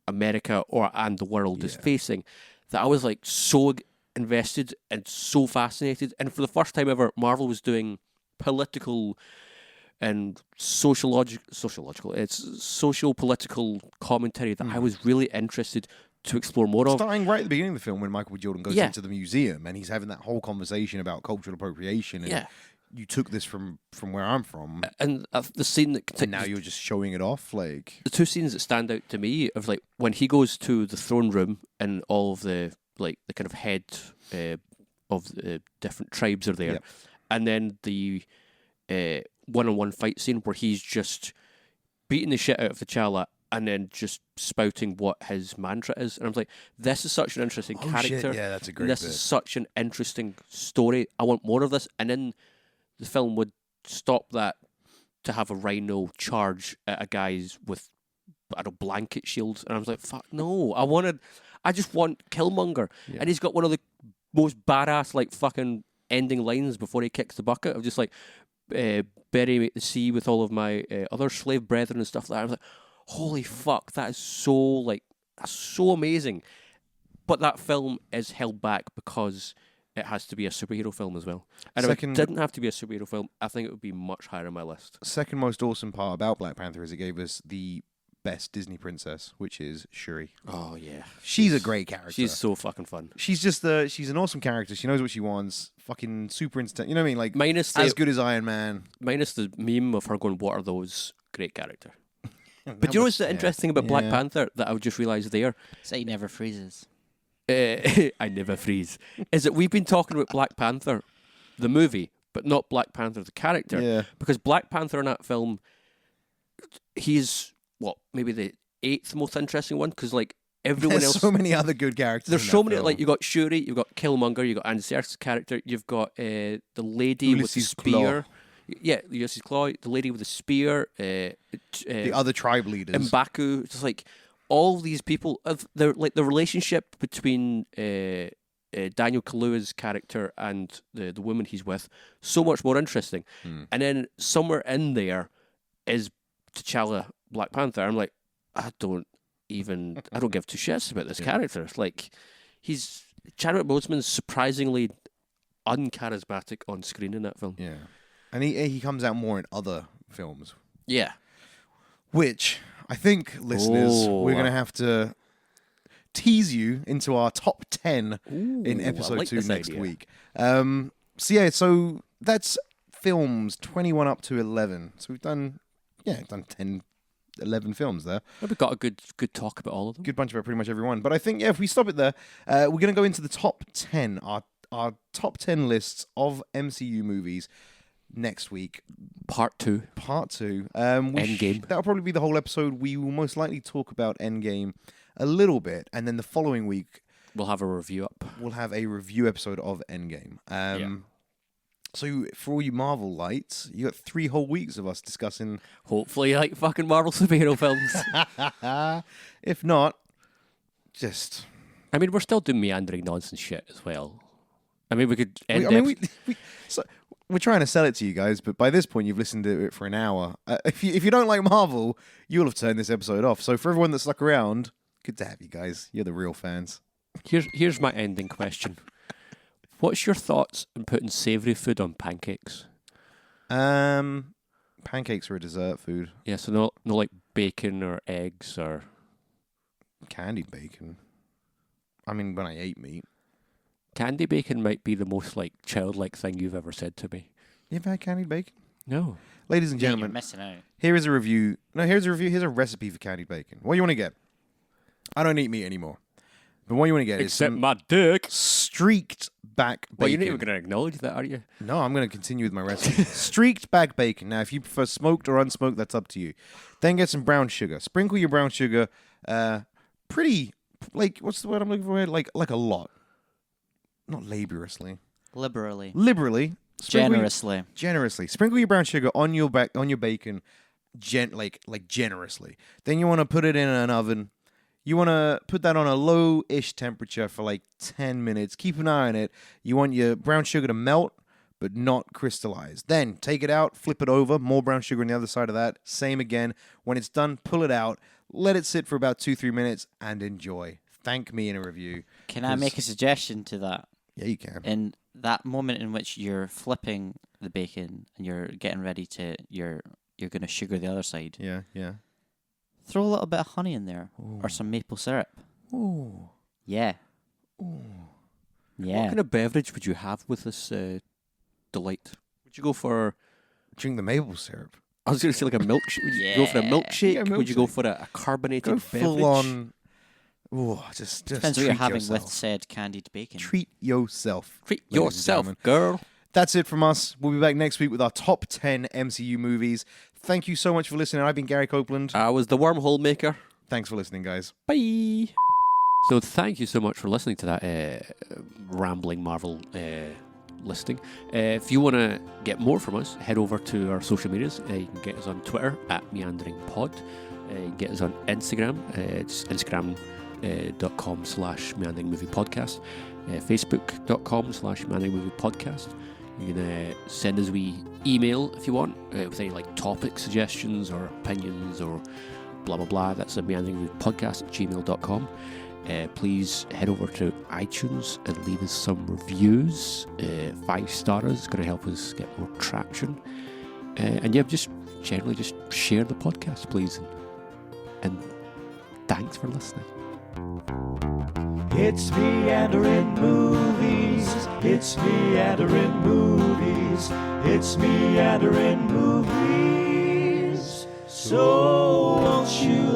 America and the world is Yeah. facing that I was like so invested and so fascinated. And for the first time ever, Marvel was doing political and sociological, it's social-political commentary that I was really interested to explore more of. Starting right at the beginning of the film when Michael B. Jordan goes Yeah. into the museum and he's having that whole conversation about cultural appropriation and Yeah. you took this from where I'm from And the scene that and now you're just showing it off like the two scenes that stand out to me of like when he goes to the throne room and all of the the kind of head of the different tribes are there, Yep. and then the one-on-one fight scene where he's just beating the shit out of T'Challa and then just spouting what his mantra is, and I was like, this is such an interesting character. Yeah, that's a great This bit. is such an interesting story. I want more of this. And then the film would stop that to have a rhino charge at a guy's with, I don't know, blanket shields. And I was like, fuck, no. I just want Killmonger. Yeah. And he's got one of the most badass, like, fucking ending lines before he kicks the bucket of just like, bury me at the sea with all of my other slave brethren and stuff like that. I was like, holy fuck, that is so, that's so amazing. But that film is held back because it has to be a superhero film as well. And Second- if it didn't have to be a superhero film, I think it would be much higher on my list. Second most awesome part about Black Panther is it gave us the best Disney princess, which is Shuri. Oh yeah, She's a great character. she's so fucking fun. She's just she's an awesome character. She knows what she wants. Fucking super instant. You know what I mean? Like Minus as the good as Iron Man. meme of her going, "What are those?" Great character. But you know what's the interesting thing about Black Yeah. Panther that I just realised there? Say he never freezes. I never freeze. Is that we've been talking about Black Panther, the movie, but not Black Panther, the character. Yeah. Because Black Panther in that film, he's maybe the 8th most interesting one. Because like everyone There's else, so many other good characters. there's in so that many. film. Like you got Shuri, you got Killmonger, you got Andy Serkis' character, you've got the lady with the Ulysses spear. Claw. Yeah, Ulysses Claw, the lady with the spear. the other tribe leaders. M'Baku, just like all these people, the relationship between Daniel Kaluuya's character and the woman he's with, so much more interesting. And then somewhere in there is T'Challa, Black Panther. I'm like, I don't give two shits about this character. It's like Chadwick Boseman's surprisingly uncharismatic on screen in that film. Yeah. And he comes out more in other films. Yeah. Which I think, listeners, we're going to have to tease you into our top 10 in episode 2 next week. So that's films 21 up to 11. So we've done 10, 11 films there. We've got a good talk about all of them. Good bunch about pretty much everyone. But I think, if we stop it there, we're going to go into the top 10, our top 10 lists of MCU movies next week. Part 2. Endgame. That'll probably be the whole episode. We will most likely talk about Endgame a little bit, and then the following week We'll have a review up. we'll have a review episode of Endgame. So for all you Marvel lights, you got 3 whole weeks of us discussing. Hopefully, like fucking Marvel superhero films. If not, just. I mean, we're still doing meandering nonsense shit as well. I mean, we could end We're trying to sell it to you guys, but by this point you've listened to it for an hour. If you don't like Marvel, you'll have turned this episode off. So for everyone that stuck around, good to have you guys. You're the real fans. Here's my ending question. What's your thoughts on putting savoury food on pancakes? Pancakes are a dessert food. Yeah, so no like bacon or eggs or Candied bacon. I mean, when I ate meat. candy bacon might be the most like childlike thing you've ever said to me. You ever had candied bacon? No. Ladies and You're gentlemen, missing out. here's a review. No, here's a review. Here's a recipe for candied bacon. What do you want to get? I don't eat meat anymore. But what you want to get is Except some my dick. streaked back bacon. Well, you're not even going to acknowledge that, are you? No, I'm going to continue with my recipe. Streaked back bacon. Now, if you prefer smoked or unsmoked, that's up to you. Then get some brown sugar. Sprinkle your brown sugar pretty, like, what's the word I'm looking for here? Like a lot. Not laboriously. Liberally. Liberally. Sprinkle Generously. Generously. Sprinkle your brown sugar on your bacon, generously. Then you want to put it in an oven. You want to put that on a low-ish temperature for like 10 minutes. Keep an eye on it. You want your brown sugar to melt, but not crystallize. Then take it out, flip it over, more brown sugar on the other side of that. Same again. When it's done, pull it out, let it sit for about 2-3 minutes, and enjoy. Thank me in a review. Can I make a suggestion to that? Yeah, you can. In that moment in which you're flipping the bacon and you're getting ready to, you're going to sugar the other side, Yeah. throw a little bit of honey in there or some maple syrup. Ooh. Yeah. What Yeah. kind of beverage would you have with this delight? Would you go for... Drink the maple syrup. I was going to say like a milkshake. Would you go for a Yeah. milkshake? Yeah, Would you go milkshake. for a carbonated Go beverage? full on. Ooh, just Depends what you're treat having yourself. with said candied bacon. Treat yourself. Treat ladies and yourself, gentlemen. girl. That's it from us. We'll be back next week with our top 10 MCU movies. Thank you so much for listening. I've been Gary Copeland. I was the wormhole maker. Thanks for listening, guys. Bye. So thank you so much for listening to that rambling Marvel listing. If you want to get more from us, head over to our social medias. You can get us on Twitter @meanderingpod. You can get us on Instagram. It's instagram.com/meanderingmoviepodcast. Facebook.com/meanderingmoviepodcast. You can send us a wee email if you want with any like topic suggestions or opinions or blah blah blah. That's a meanderingmoviepodcast@gmail.com. please head over to iTunes and leave us some reviews. 5 stars is going to help us get more traction. And yeah, just generally just share the podcast, please. And thanks for listening. It's meandering movies. It's meandering movies. It's meandering movies. So won't you